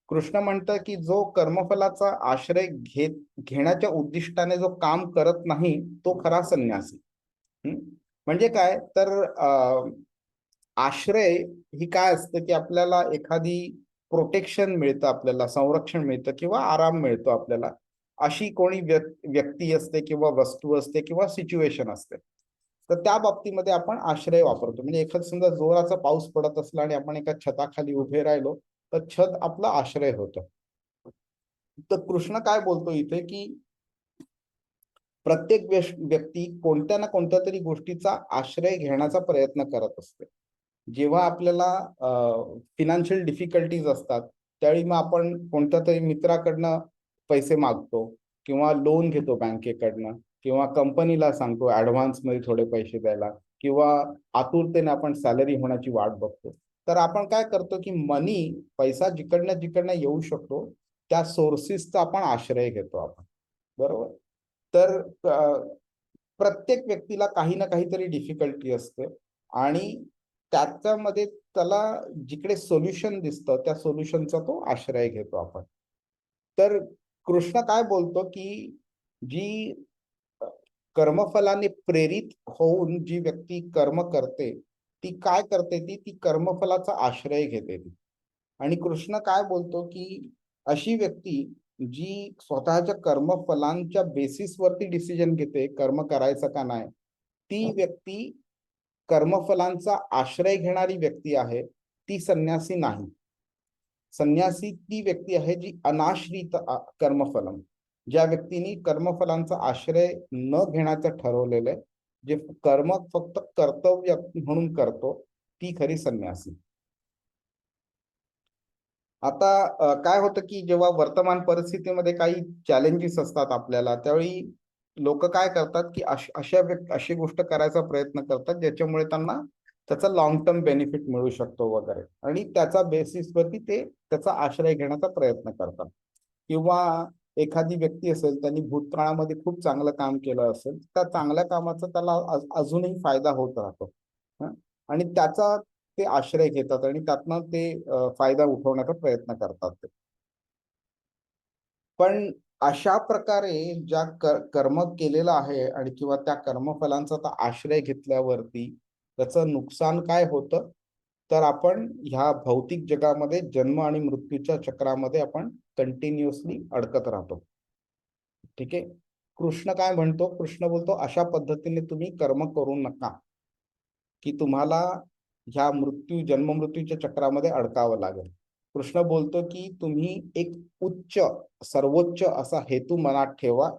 [SPEAKER 1] कृष्ण म्हणतं की जो कर्मफलाचा आश्रय घेण्याच्या उद्दिष्टाने जो काम करत नाही तो खरा संन्यासी. म्हणजे काय तर आश्रय ही काय असतं की आपल्याला एखादी प्रोटेक्शन मिळतं, आपल्याला संरक्षण मिळतं किंवा आराम मिळतो आपल्याला. अशी कोणी व्यक्ती असते किंवा वस्तू असते किंवा सिच्युएशन असते. तर त्या बाबतीमध्ये आपण आश्रय वापरतो. म्हणजे एखाद समजा जोराचा पाऊस पडत असला आणि आपण एका छताखाली उभे राहिलो तर छत आपला आश्रय होतं. तर कृष्ण काय बोलतो इथे की प्रत्येक व्यक्ती कोणत्या ना कोणत्या तरी गोष्टीचा आश्रय घेण्याचा प्रयत्न करत असते. जेव्हा आपल्याला फिनान्शियल डिफिकल्टीज असतात त्यावेळी मग आपण कोणत्या तरी मित्राकडनं पैसे मागतो किंवा लोन घेतो बँकेकडनं किंवा कंपनीला सांगतो ऍडव्हान्स मध्ये थोडे पैसे द्यायला किंवा आतुरतेने आपण सॅलरी होण्याची वाट बघतो. तर आपण काय करतो की पैसा जिकडनं जिकडनं येऊ शकतो त्या सोर्सेसचा आपण आश्रय घेतो आपण. बरोबर. तर प्रत्येक व्यक्तीला काही ना काहीतरी डिफिकल्टी असते आणि त्याच्यामध्ये त्याला जिकडे सोल्युशन दिसतं त्या सोल्युशनचा तो आश्रय घेतो आपण. तर कृष्ण काय बोलतो की जी कर्मफलाने प्रेरित होऊन जी व्यक्ती कर्म करते ती काय करते, ती कर्मफलाचा आश्रय घेते ती. आणि कृष्ण काय बोलतो की अशी व्यक्ती जी स्वतःच्या कर्मफलांच्या बेसिसवरती डिसिजन घेते कर्म करायचं का नाही, ती व्यक्ती कर्मफलांचा आश्रय घेणारी व्यक्ती आहे, ती संन्यासी नाही. संन्यासी ती व्यक्ती आहे जी अनाश्रित कर्मफलम, ज्या व्यक्तीने कर्मफलांचा आश्रय न घेण्याचं ठरवलेलं आहे, जे कर्म फक्त कर्तव्य म्हणून करतो, ती खरी संन्यासी. आता काय होतं की जेव्हा वर्तमान परिस्थितीमध्ये काही चॅलेंजेस असतात आपल्याला त्यावेळी लोक काय करतात की अशी गोष्ट करायचा प्रयत्न करतात ज्याच्यामुळे त्यांना त्याचा लॉंग टर्म बेनिफिट मिळू शकतो वगैरे आणि त्याचा बेसिसवरती ते त्याचा आश्रय घेण्याचा प्रयत्न करतात. किंवा एखादी व्यक्ती असेल त्यांनी भूतकाळामध्ये खूप चांगलं काम केलं असेल त्या चांगल्या कामाचा त्याला अजूनही फायदा होत राहतो आणि त्याचा ते आश्रय घेतात आणि त्यातनं ते फायदा उठवण्याचा प्रयत्न करतात ते. पण अशा प्रकारे ज्या कर्म केलेलं आहे आणि किंवा त्या कर्मफलांचा आश्रय घेतल्यावरती त्याचं नुकसान काय होतं, तर आपण ह्या भौतिक जगामध्ये जन्म आणि मृत्यूच्या चक्रामध्ये आपण कंटिन्युअसली अडकत राहतो. ठीक आहे. कृष्ण काय म्हणतो, कृष्ण बोलतो अशा पद्धतीने तुम्ही कर्म करू नका की तुम्हाला ह्या जन्म मृत्यूच्या चक्रामध्ये अडकावं लागेल. कृष्ण बोलतो की तुम्ही एक सर्वोच्च असा हेतू मनात ठेवा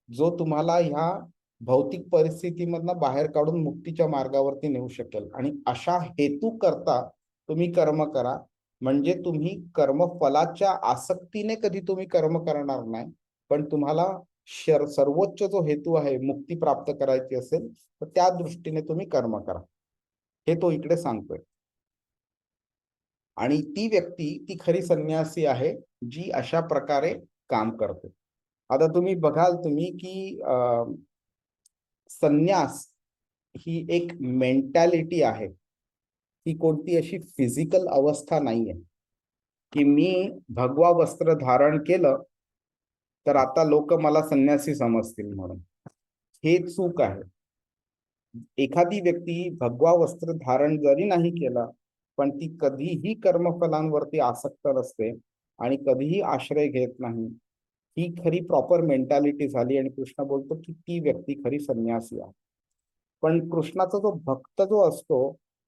[SPEAKER 1] जो तुम्हाला ह्या भौतिक परिस्थितीमधनं बाहेर काढून मुक्तीच्या मार्गावरती नेऊ शकेल आणि अशा हेतू करता तुम्ही कर्म करा. म्हणजे तुम्ही कर्मफलाच्या आसक्तीने कधी तुम्ही कर्म करणार नाही, पण तुम्हाला सर्वोच्च जो हेतू आहे मुक्ती प्राप्त करायची असेल तर त्या दृष्टीने तुम्ही कर्म करा, हे तो इकडे सांगतोय. आणि ती व्यक्ती ती खरी संन्यासी आहे जी अशा प्रकारे काम करते. आता तुम्ही बघाल की संन्यास ही एक मेंटॅलिटी आहे, ही कोणती अशी फिजिकल अवस्था नाहीये की मी भगवा वस्त्र धारण केलं तर आता लोक मला संन्यासी समजतील म्हणून. हे चूक आहे. एखादी व्यक्ती भगवा वस्त्र धारण जरी नाही केला पण ती कधीही कर्मफलांवरती आसक्त नसते आणि कधीही आश्रय घेत नाही, ही खरी प्रॉपर मेंटॅलिटी झाली आणि कृष्ण बोलतो की ती व्यक्ती खरी संन्यासी आहे. पण कृष्णाचा जो भक्त जो असतो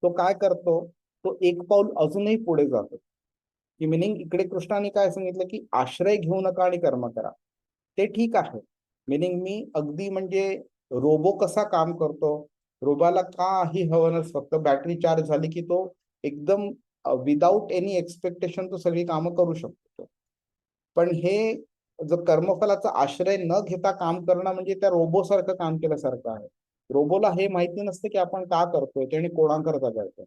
[SPEAKER 1] तो काय करतो, तो एक पाऊल अजूनही पुढे जातो. की मिनिंग इकडे कृष्णाने काय सांगितलं की आश्रय घेऊ नका आणि कर्म करा, ते ठीक आहे. मिनिंग मी अगदी म्हणजे रोबो कसा काम करतो, रोबाला काही हवं नसतं, फक्त बॅटरी चार्ज झाली की तो एकदम विदाउट एनी एक्सपेक्टेशन तो सगळी कामं करू शकतो. पण हे जर कर्मफलाचा आश्रय न घेता काम करणं म्हणजे त्या रोबो सारखं काम केल्यासारखं आहे. रोबोला हे माहिती नसतं की आपण का करतोय आणि कोणाकरता करतोय.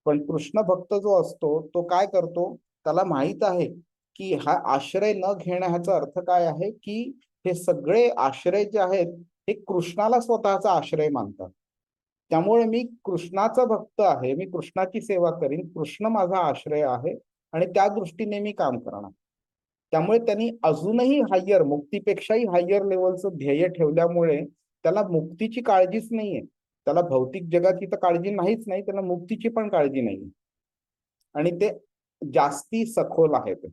[SPEAKER 1] पण कृष्ण भक्त जो असतो तो काय करतो, त्याला माहित आहे की हा आश्रय न घेणं ह्याचा अर्थ काय आहे की हे सगळे आश्रय जे आहेत हे कृष्णाला स्वतःचा आश्रय मानतात. त्यामुळे मी कृष्णाचा भक्त आहे, मी कृष्णाची सेवा करीन, कृष्ण माझा आश्रय आहे आणि त्या दृष्टीने मी काम करणार. त्यामुळे त्यांनी अजूनही हायर, मुक्तीपेक्षाही हायर लेवलचं ध्येय ठेवल्यामुळे त्याला मुक्तीची काळजीच नाहीये. त्याला भौतिक जगाची तर काळजी नाहीच नाही, त्याला मुक्तीची पण काळजी नाही. आणि ते जास्ती सखोल आहे. ते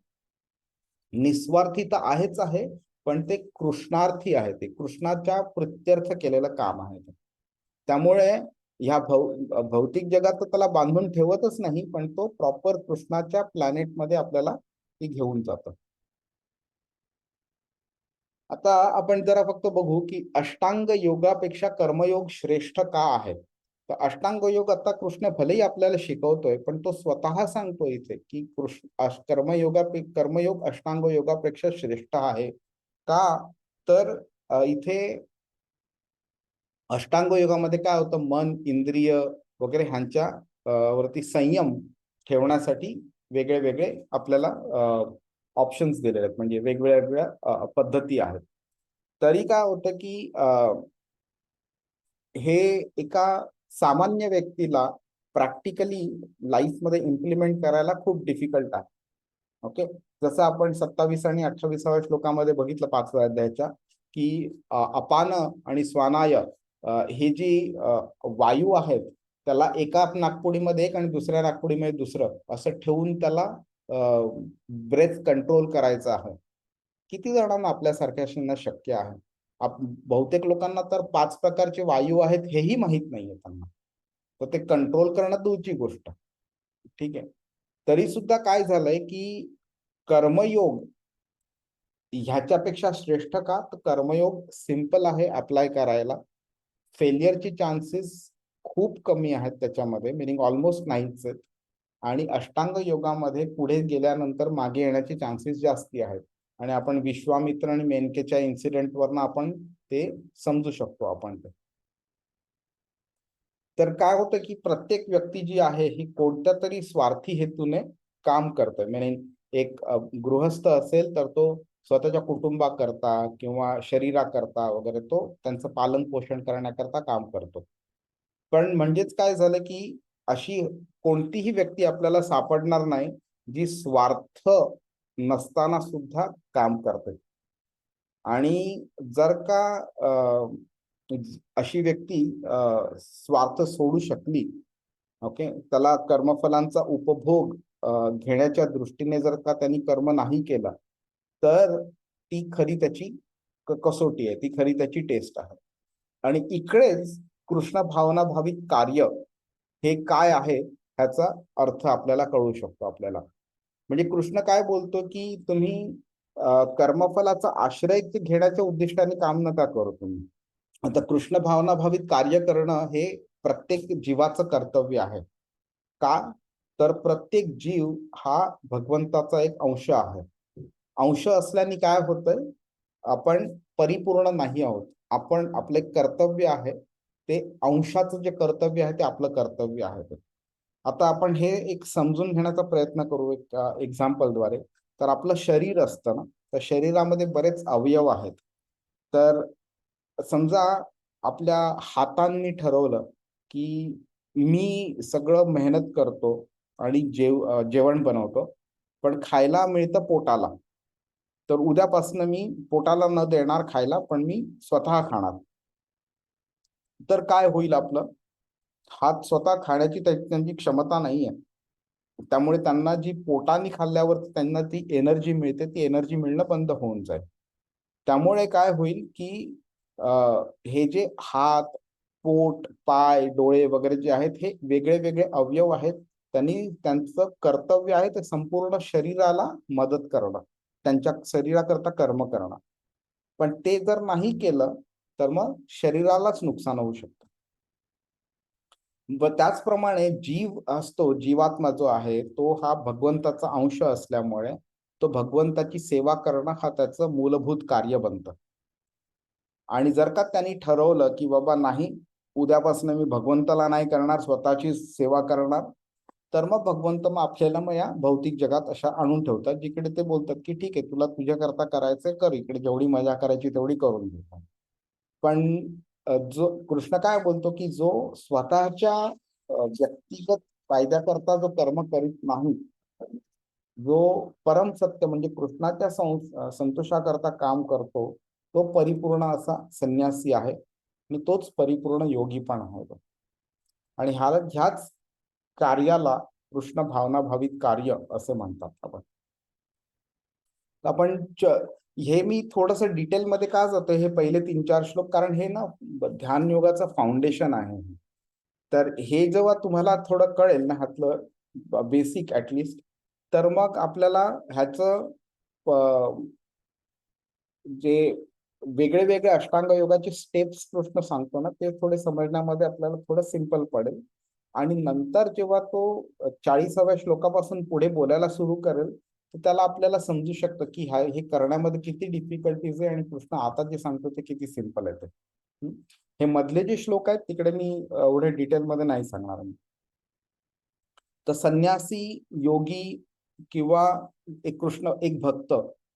[SPEAKER 1] निस्वार्थी तर आहेच आहे, पण ते कृष्णार्थी आहे. ते कृष्णाच्या प्रित्यर्थ केलेलं काम आहे. त्यामुळे ह्या भौतिक जगात तर त्याला बांधून ठेवतच नाही, पण तो प्रॉपर कृष्णाच्या प्लॅनेटमध्ये आपल्याला ती घेऊन जातं. आता आपण जरा फक्त बघू की अष्टांग योगापेक्षा कर्मयोग श्रेष्ठ का आहे. तर अष्टांग योग आता कृष्ण भलेही आपल्याला शिकवतोय, पण तो स्वतः सांगतो इथे की कर्मयोग अष्टांग योगापेक्षा श्रेष्ठ आहे का. तर इथे अष्टांग योगामध्ये काय होतं, मन, इंद्रिय वगैरे ह्यांच्या वरती संयम ठेवण्यासाठी वेगळे वेगळे आपल्याला ऑप्शन्स दिलेले आहेत, म्हणजे वेगवेगळ्या पद्धती आहेत. तरी काय होतं की हे एका सामान्य व्यक्तीला प्रॅक्टिकली लाईफमध्ये इम्प्लिमेंट करायला खूप डिफिकल्ट आहे. ओके, जसं आपण 27 आणि 28व्या श्लोकामध्ये बघितलं 5व्या अध्यायाच्या की अपान आणि स्वानाय हे जी वायू आहेत त्याला एका नाकपुडीमध्ये एक आणि दुसऱ्या नाकपुडीमध्ये दुसरं असं ठेवून त्याला ब्रेथ कंट्रोल करायचं आहे. किती जणांना आपल्यासारख्या शक्य आहे. बहुतेक लोकांना तर 5 प्रकारचे वायू आहेत हेही माहित नाहीये त्यांना, तर ते कंट्रोल करणं दूरची गोष्ट. ठीक आहे, तरी सुद्धा काय झालंय की कर्मयोग ह्याच्यापेक्षा श्रेष्ठ का. तर कर्मयोग सिंपल आहे अप्लाय करायला, फेलियरची चान्सेस खूप कमी आहेत त्याच्यामध्ये, मिनिंग ऑलमोस्ट नाहीच आहेत. आणि अष्टांग योगामध्ये पुढे गेल्यानंतर मागे येण्याचे चान्सेस जास्ती आहेत. आणि आपण विश्वामित्र आणि मेनकेच्या इन्सिडेंटवरनं आपण ते समजू शकतो आपण ते. तर काय होतं की प्रत्येक व्यक्ती जी आहे ही कोणत्या तरी स्वार्थी हेतूने काम करतोय. मिनिंग एक गृहस्थ असेल तर तो स्वतःच्या कुटुंबाकरता किंवा शरीराकरता वगैरे तो त्यांचं पालन पोषण करण्याकरता काम करतो. पण म्हणजेच काय झालं की अशी कोणतीही व्यक्ती आपल्याला सापडणार नाही जी स्वार्थ नसताना सुद्धा काम करते. आणि जर का अशी व्यक्ती स्वार्थ सोडू शकली, ओके, त्याला कर्मफलांचा उपभोग घेण्याच्या दृष्टीने जर का त्यांनी कर्म नाही केला, तर ती खरी त्याची कसोटी आहे, ती खरी त्याची टेस्ट आहे. आणि इकडेच कृष्ण भावना भाविक कार्य हे काय आहे ह्याचा अर्थ आपल्याला कळू शकतो आपल्याला. म्हणजे कृष्ण काय बोलतो की तुम्ही कर्मफलाचा आश्रय घेण्याच्या उद्दिष्टाने काम नका करू तुम्ही. आता कृष्ण भावना भावित कार्य करणं हे प्रत्येक जीवाचं कर्तव्य आहे. का. तर प्रत्येक जीव हा भगवंताचा एक अंश आहे. अंश असल्याने काय होतंय, आपण परिपूर्ण नाही आहोत. आपण आपले कर्तव्य आहे ते अंशाचं जे कर्तव्य आहे ते आपलं कर्तव्य आहे. आता आपण हे एक समजून घेण्याचा प्रयत्न करू एक एक्झाम्पलद्वारे. तर आपलं शरीर असतं ना, तर शरीरामध्ये बरेच अवयव आहेत. तर समजा आपल्या हातांनी ठरवलं की मी सगळं मेहनत करतो आणि जेवण बनवतो, पण खायला मिळतं पोटाला. तर उद्यापासून मी पोटाला न देणार खायला, पण मी स्वतः खाणार. तर काय होईल आपलं, हात स्वतः खाण्याची त्यांची क्षमता नाहीये. त्यामुळे त्यांना जी पोटाने खाल्ल्यावर त्यांना ती एनर्जी मिळते, ती एनर्जी मिळणं बंद होऊन जाईल. त्यामुळे काय होईल की हे जे हात, पोट, पाय, डोळे वगैरे जे आहेत हे वेगळे वेगळे अवयव आहेत. त्यांनी त्यांचं कर्तव्य आहे ते संपूर्ण शरीराला मदत करणं, त्यांच्या शरीराकरता कर्म करणं. पण ते जर नाही केलं तर मग शरीरालाच नुकसान होऊ शकतं. व त्याचप्रमाणे जीव असतो, जीवात्मा जो आहे तो हा भगवंताचा अंश असल्यामुळे तो भगवंताची सेवा करणं हा त्याचं मूलभूत कार्य बनतं. आणि जर का त्यांनी ठरवलं की बाबा नाही, उद्यापासून मी भगवंताला नाही करणार, स्वतःची सेवा करणार, तर मग भगवंत मग आपल्याला मग या भौतिक जगात अशा आणून ठेवतात, जिकडे ते बोलतात की ठीक आहे, तुला तुझ्याकरता करायचंय कर, इकडे जेवढी मजा करायची तेवढी करून घे. पण जो कृष्ण काय बोलतो की जो स्वतःच्या व्यक्तिगत फायद्याकरता जो कर्म करीत नाही, जो परम सत्य म्हणजे कृष्णाच्या संतोषाकरता काम करतो, तो परिपूर्ण असा संन्यासी आहे आणि तोच परिपूर्ण योगी पण आहे. आणि ह्याच कार्याला कृष्ण भावना भावित कार्य असे म्हणतात. आपण हे मी थोडस डिटेलमध्ये का जातोय हे पहिले 3-4 श्लोक, कारण हे ना ध्यान योगाचं फाउंडेशन आहे. तर हे जेव्हा तुम्हाला थोडं कळेल ना ह्यातलं बेसिक ऍटलिस्ट, तर मग आपल्याला ह्याचं जे वेगळे वेगळे अष्टांग योगाचे स्टेप्स कृष्ण सांगतो ना, ते थोडे समजण्यामध्ये आपल्याला थोडं सिंपल पडेल. आणि नंतर जेव्हा तो 40व्या श्लोकापासून पुढे बोलायला सुरू करेल, तर त्याला आपल्याला समजू शकतं की हे करण्यामध्ये किती डिफिकल्टीज आहे आणि कृष्ण आता जे सांगतो ते किती सिंपल आहे ते. हे मधले जे श्लोक आहेत तिकडे मी एवढे डिटेलमध्ये नाही सांगणार मी. तर संन्यासी, योगी किंवा एक कृष्ण, एक भक्त,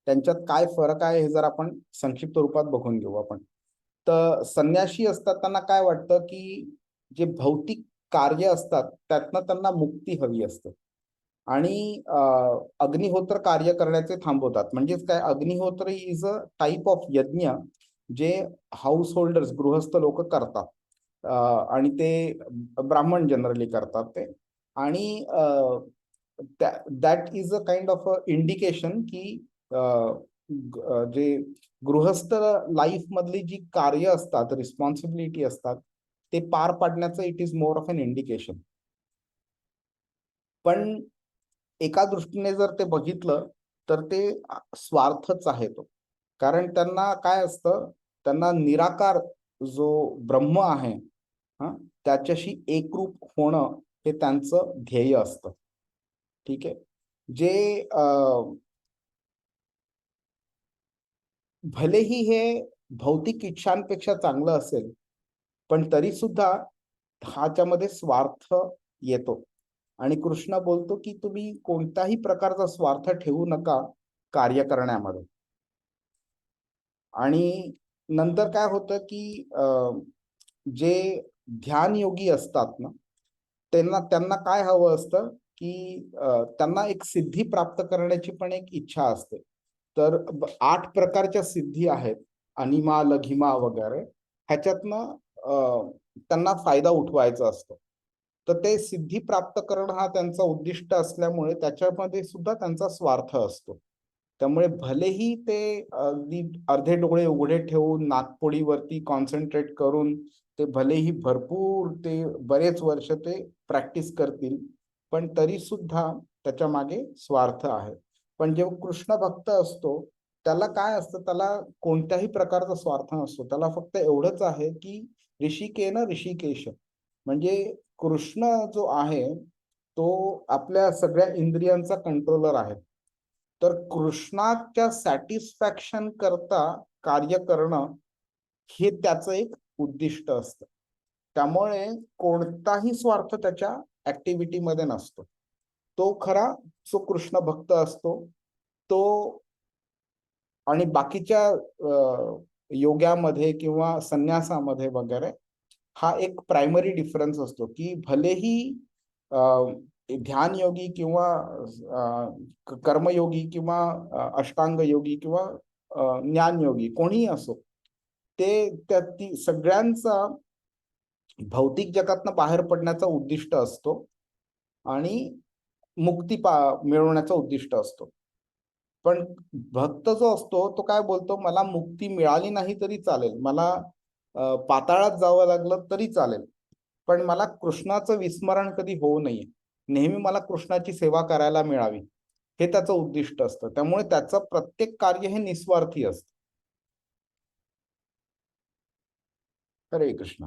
[SPEAKER 1] त्यांच्यात काय फरक आहे हे जर आपण संक्षिप्त रूपात बघून घेऊ आपण. तर संन्यासी असतात त्यांना काय वाटतं की जे भौतिक कार्य असतात त्यातनं त्यांना मुक्ती हवी असते आणि अग्निहोत्र कार्य करण्याचे थांबवतात. म्हणजेच काय, अग्निहोत्र इज अ टाइप ऑफ यज्ञ जे हाऊस होल्डर्स, गृहस्थ लोक करतात. आणि ते ब्राह्मण जनरली करतात ते. आणि that is a kind of a indication की जे गृहस्थ लाईफ मधली जी कार्य असतात, रिस्पॉन्सिबिलिटी असतात, ते पार पाडण्याचं it is more of an indication. पण एका दृष्टीने जर ते बघितलं तर ते स्वार्थच आहे तो. कारण त्यांना काय असतं, त्यांना निराकार जो ब्रह्म आहे त्याच्याशी एकरूप होणं हे त्यांचं ध्येय असतं. ठीक आहे. जे भलेही हे भौतिक इच्छांपेक्षा चांगलं असेल, पण तरी सुद्धा ह्याच्यामध्ये स्वार्थ येतो. आणि कृष्ण बोलतो की तुम्ही कोणत्याही प्रकारचा स्वार्थ ठेवू नका कार्य करण्यामध्ये. आणि नंतर काय होतं की जे ध्यान योगी असतात ना, त्यांना काय हवं असतं की त्यांना एक सिद्धी प्राप्त करण्याची पण एक इच्छा असते. तर 8 प्रकारच्या सिद्धी आहेत, अनिमा, लघिमा वगैरे. ह्याच्यातनं त्यांना फायदा उठवायचा असतो. तर ते सिद्धी प्राप्त करणं हा त्यांचा उद्दिष्ट असल्यामुळे त्याच्यामध्ये सुद्धा त्यांचा स्वार्थ असतो. त्यामुळे भलेही ते अगदी अर्धे डोळे उघडे ठेवून नाकपुडीवरती कॉन्सन्ट्रेट करून ते भलेही भरपूर ते बरेच वर्ष ते प्रॅक्टिस करतील, पण तरी सुद्धा त्याच्या मागे स्वार्थ आहे. पण जेव्हा कृष्ण भक्त असतो त्याला काय असतं, त्याला कोणत्याही प्रकारचा स्वार्थ नसतो. त्याला फक्त एवढंच आहे की ऋषिकेन ऋषिकेश, म्हणजे कृष्ण जो आहे तो आपल्या सगळ्या इंद्रियांचा कंट्रोलर आहे. तर कृष्णाच्या सॅटिस्फॅक्शन करता कार्य करणं हे त्याचं एक उद्दिष्ट असतं. त्यामुळे कोणताही स्वार्थ त्याच्या ऍक्टिव्हिटीमध्ये नसतो. तो खरा जो कृष्ण भक्त असतो तो. आणि बाकीच्या योगामध्ये किंवा संन्यासामध्ये वगैरे हा एक प्रायमरी डिफरन्स असतो की भलेही ध्यान योगी किंवा कर्मयोगी किंवा अष्टांग योगी किंवा ज्ञान योगी कोणीही असो, ते सगळ्यांचा भौतिक जगातनं बाहेर पडण्याचा उद्दिष्ट असतो आणि मुक्ती मिळवण्याचा उद्दिष्ट असतो. पण भक्त जो असतो तो काय बोलतो, मला मुक्ती मिळाली नाही तरी चालेल, मला पाताळात जावं लागलं तरी चालेल, पण मला कृष्णाचं विस्मरण कधी होऊ नये, नेहमी मला कृष्णाची सेवा करायला मिळावी, हे त्याचं उद्दिष्ट असतं. त्यामुळे त्याचं प्रत्येक कार्य हे निस्वार्थी असतं. हरे कृष्ण.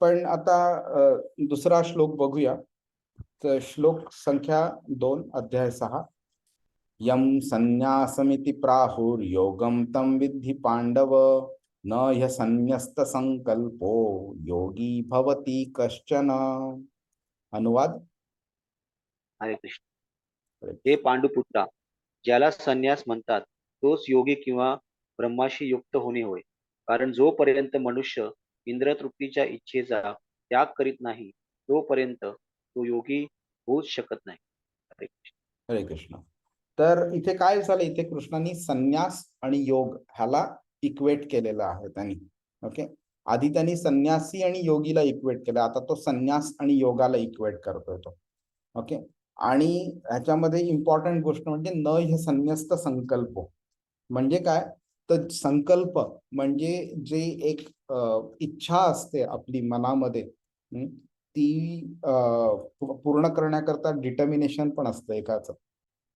[SPEAKER 1] पण आता दुसरा श्लोक बघूया. तर श्लोक संख्या 2 अध्याय 6. यम संन्यासमिति प्राहुर्योगम तम विद्धि पांडव, न ह्यसन्न्यस्त संकल्पो योगी भवति कश्चन. अनुवाद.
[SPEAKER 2] हरे कृष्ण. हे पांडुपुत्रा, ज्याला संन्यास म्हणतात तोच योगी किंवा ब्रह्माशी युक्त होणे होय. कारण जोपर्यंत मनुष्य इंद्रतृप्तीच्या इच्छेचा त्याग करीत नाही तोपर्यंत तो योगी होऊच शकत नाही. हरे कृष्ण.
[SPEAKER 1] हरे कृष्ण. तर इथे काय झालं, इथे कृष्णांनी संन्यास आणि योग ह्याला इक्वेट केलेलं आहे त्यांनी. ओके. आधी त्यांनी संन्यासी आणि योगीला इक्वेट केलं, आता तो संन्यास आणि योगाला इक्वेट करतोय तो. ओके. आणि ह्याच्यामध्ये इम्पॉर्टंट गोष्ट म्हणजे न हे संन्यस्त संकल्प. म्हणजे काय, तर संकल्प म्हणजे जे एक इच्छा असते आपली मनामध्ये, ती पूर्ण करण्याकरता डिटर्मिनेशन पण असतं एकाचं.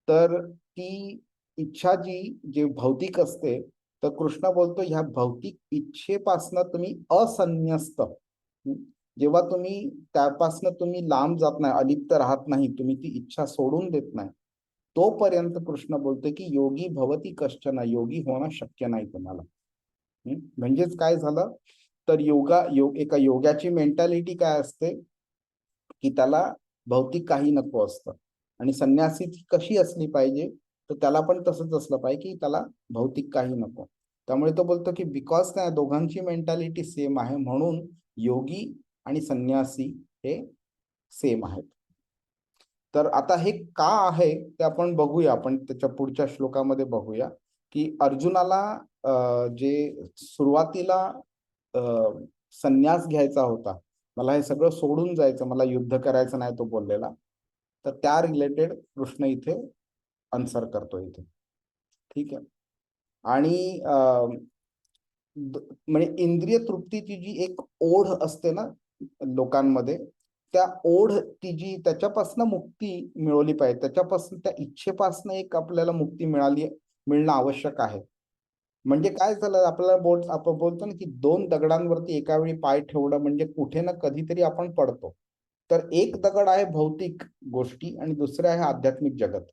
[SPEAKER 1] तर ती इच्छा जे भौतिक असते, तर कृष्ण बोलतो ह्या भौतिक इच्छेपासनं तुम्ही असंन्यस्त, जेव्हा तुम्ही त्यापासनं तुम्ही लांब जात नाही, अलिप्त राहत नाही, तुम्ही ती इच्छा सोडून देत नाही, तोपर्यंत कृष्ण बोलतोय की योगी भवती कश्चन, योगी होणं शक्य नाही तुम्हाला. म्हणजेच काय झालं, तर एका योगाची मेंटॅलिटी काय असते की त्याला भौतिक काही नको असतं. आणि संन्यासीची कशी असली पाहिजे, तर त्याला पण तसंच असलं पाहिजे की त्याला भौतिक काही नको. त्यामुळे तो बोलतो की बिकॉज त्या दोघांची मेंटॅलिटी सेम आहे, म्हणून योगी आणि संन्यासी हे सेम आहेत. तर आता हे का आहे ते आपण बघूया, आपण त्याच्या पुढच्या श्लोकामध्ये बघूया की अर्जुनाला जे सुरुवातीला संन्यास घ्यायचा होता, मला हे सगळं सोडून जायचं, मला युद्ध करायचं नाही तो बोललेला, तर त्या रिलेटेड कृष्ण इथे आन्सर करतो इथे. ठीक आहे. आणि म्हणजे इंद्रिय तृप्तीची जी एक ओढ असते ना लोकांमध्ये, त्या ओढ ती जी त्याच्यापासून मुक्ती मिळवली पाहिजे, त्याच्यापासून त्या इच्छेपासून एक आपल्याला मुक्ती मिळणं आवश्यक आहे. म्हणजे काय झालं, आपल्याला आपण बोलतो ना की दोन दगडांवरती एका वेळी पाय ठेवणं म्हणजे कुठे ना कधीतरी आपण पडतो. तर एक दगड आहे भौतिक गोष्टी आणि दुसरे आहे आध्यात्मिक जगत.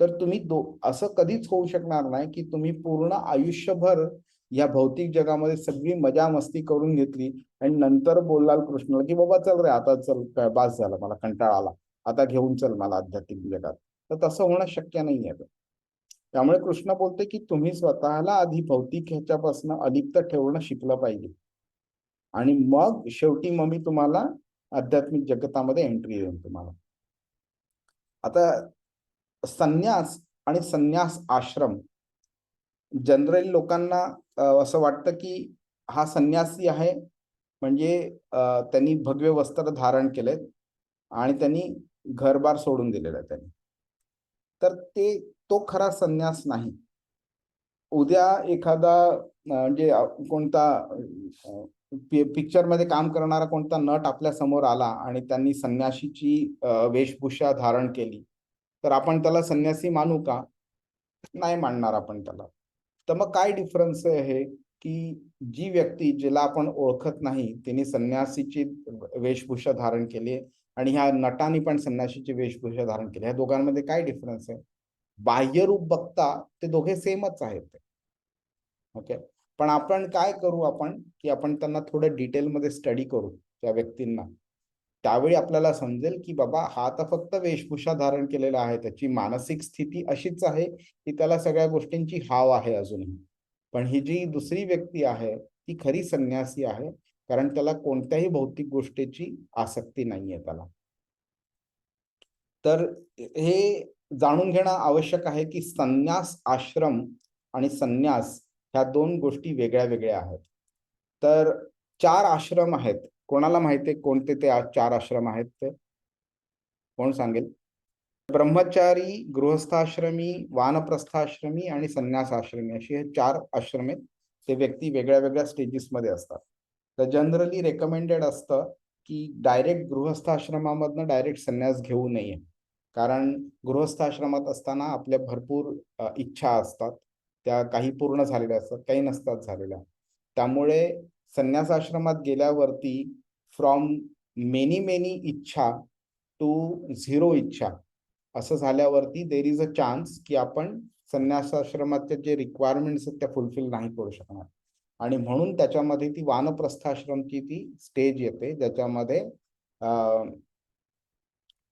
[SPEAKER 1] तर तुम्ही असं कधीच होऊ शकणार नाही की तुम्ही पूर्ण आयुष्यभर या भौतिक जगामध्ये सगळी मजा मस्ती करून घेतली आणि नंतर बोलाल कृष्णाला की बाबा चल रे, आता चल, काय बास झाला, मला कंटाळा आला, आता घेऊन चल मला आध्यात्मिक जगात. तर तसं होणं शक्य नाहीये. त्यामुळे कृष्ण बोलते की तुम्ही स्वतःला आधी भौतिक ह्याच्यापासून अलिप्त ठेवणं शिकलं पाहिजे, आणि मग शेवटी मग मी तुम्हाला आध्यात्मिक जगतामध्ये एंट्री देईन तुम्हाला. आता संन्यास आणि संन्यास आश्रम, जनरली लोकांना असं वाटतं की हा संन्यासी आहे म्हणजे त्यांनी भगवे वस्त्र धारण केलेत आणि त्यांनी घरबार सोडून दिलेलं आहे त्यांनी. तर तो खरा संन्यास नाही. उद्या एखादा म्हणजे कोणता पिक्चर मध्ये काम करणारा कोणता नट आपल्या समोर आला आणि त्यांनी संन्याशीची वेशभूषा धारण केली, तर आपण त्याला संन्यासी मानू का? नाही मानणार आपण त्याला. तर मग काय डिफरन्स आहे हे, की जी व्यक्ती जिला आपण ओळखत नाही तिने संन्यासीची वेशभूषा धारण केली आणि ह्या नटांनी पण संन्यासीची वेशभूषा धारण केली, ह्या दोघांमध्ये काय डिफरन्स आहे? बाह्य रूप बघता ते दोघे सेमच आहेत. ओके. पण आपण काय करू, आपण की आपण त्यांना थोडं डिटेलमध्ये स्टडी करू त्या व्यक्तींना. त्यावेळी आपल्याला समजेल की बाबा हा तर फक्त वेशभूषा धारण केलेला आहे, त्याची मानसिक स्थिती अशीच आहे की त्याला सगळ्या गोष्टींची हाव आहे अजूनही. पण ही जी दुसरी व्यक्ती आहे ती खरी संन्यासी आहे, कारण त्याला कोणत्याही भौतिक गोष्टीची आसक्ती नाहीये त्याला. तर हे जाणून घेणं आवश्यक आहे की संन्यास आश्रम आणि संन्यास ह्या दोन गोष्टी वेगळ्या वेगळ्या आहेत. तर 4 आश्रम आहेत. कोणाला माहिती आहे कोणते ते 4 आश्रम आहेत ते? कोण सांगेल? ब्रह्मचारी, गृहस्थाश्रमी, वानप्रस्थाश्रमी आणि संन्यास आश्रमी अशी हे 4 आश्रम आहेत. ते व्यक्ती वेगळ्या वेगळ्या स्टेजेस मध्ये असतात. तर जनरली रेकमेंडेड असतं की डायरेक्ट गृहस्थाश्रमामधनं डायरेक्ट संन्यास घेऊ नये. कारण गृहस्थाश्रमात असताना आपल्या भरपूर इच्छा असतात, त्या काही पूर्ण झालेल्या असतात, काही नसतात झालेल्या. त्यामुळे संन्यासाश्रमात गेल्यावरती फ्रॉम मेनी इच्छा टू 0 इच्छा असं झाल्यावरती देर इज अ चान्स की आपण संन्यासाश्रमाचे जे रिक्वायरमेंट्स आहेत त्या फुलफिल नाही करू शकणार. आणि म्हणून त्याच्यामध्ये ती वानप्रस्थाश्रमची ती स्टेज येते, ज्याच्यामध्ये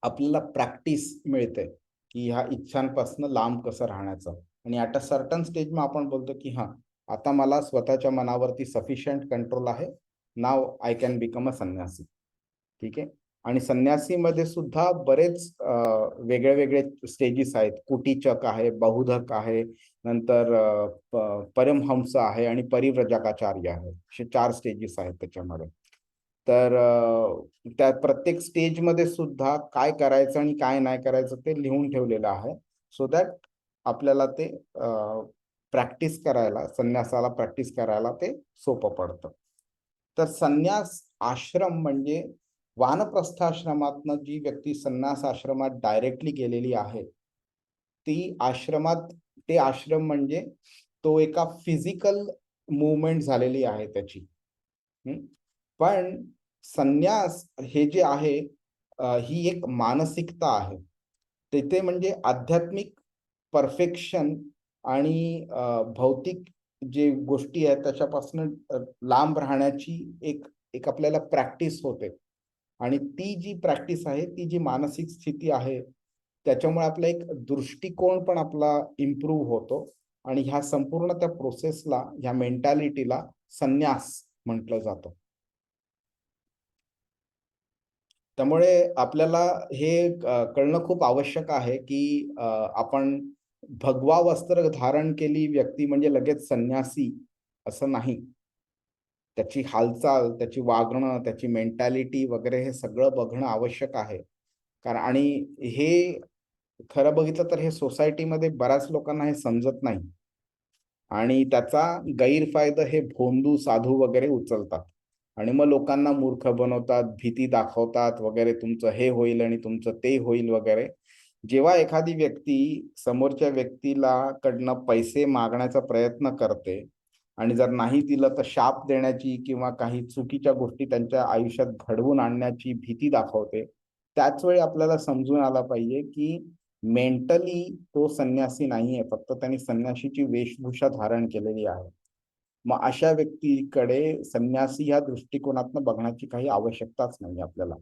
[SPEAKER 1] आपल्याला प्रॅक्टिस मिळते की ह्या इच्छांपासून लांब कसं राहण्याचं. आणि ॲट अ सर्टन स्टेज मग आपण बोलतो की हा, आता मला स्वतःच्या मनावरती सफिशियंट कंट्रोल आहे, नाव आय कॅन बिकम अ संन्यासी. ठीक आहे. आणि संन्यासीमध्ये सुद्धा बरेच वेगळे वेगळे स्टेजेस आहेत. कुटीचक आहे, बहुधक आहे, नंतर परमहंस आहे आणि परिव्रजकाचार्य आहे. असे 4 स्टेजेस आहेत त्याच्यामध्ये. तर त्या प्रत्येक स्टेजमध्ये सुद्धा काय करायचं आणि काय नाही करायचं ते लिहून ठेवलेलं आहे, सो दॅट आपल्याला ते प्रॅक्टिस करायला, संन्यासाला प्रॅक्टिस करायला ते सोपं पडतं. तर संन्यास आश्रम म्हणजे वानप्रस्थाश्रमातनं जी व्यक्ती संन्यास आश्रमात डायरेक्टली गेलेली आहे, ती आश्रमात, ते आश्रम म्हणजे तो एका फिजिकल मूवमेंट झालेली आहे त्याची. पण संन्यास हे जे आहे, ही एक मानसिकता आहे. तिथे म्हणजे आध्यात्मिक परफेक्शन आणि भौतिक जे गोष्टी आहेत त्याच्यापासून लांब राहण्याची एक एक आपल्याला प्रॅक्टिस होते. आणि ती जी प्रॅक्टिस आहे, ती जी मानसिक स्थिती आहे, त्याच्यामुळे आपला एक दृष्टिकोन पण आपला इम्प्रूव्ह होतो. आणि ह्या संपूर्ण त्या प्रोसेसला, ह्या मेंटॅलिटीला संन्यास म्हटलं जातं. त्यामुळे आपल्याला हे कळणं खूप आवश्यक आहे, की आपण भगवा वस्त्र धारण केली व्यक्ती म्हणजे लगेच संन्यासी असं नाही. त्याची हालचाल, त्याची वागणं, त्याची मेंटॅलिटी वगैरे हे सगळं बघणं आवश्यक आहे. कारण आणि हे खरं बघितलं तर हे सोसायटीमध्ये बऱ्याच लोकांना हे समजत नाही. आणि त्याचा गैरफायदा हे भोंदू, साधू वगैरे उचलतात. आणि मग लोकांना मूर्ख बनवतात, भीती दाखवतात वगैरे, तुमचं हे होईल आणि तुमचं ते होईल वगैरे. जेव्हा एखादी व्यक्ती समोरच्या व्यक्तीला कडनं पैसे मागण्याचा प्रयत्न करते आणि जर नाही दिलं तर शाप देण्याची किंवा काही चुकीच्या गोष्टी त्यांच्या आयुष्यात घडवून आणण्याची भीती दाखवते, त्याच वेळी आपल्याला समजून आला पाहिजे की मेंटली तो संन्यासी नाहीये, फक्त त्यांनी संन्याशीची वेशभूषा धारण केलेली आहे. मग अशा व्यक्तीकडे संन्यासी या दृष्टिकोनातनं बघण्याची काही आवश्यकताच नाही आपल्याला.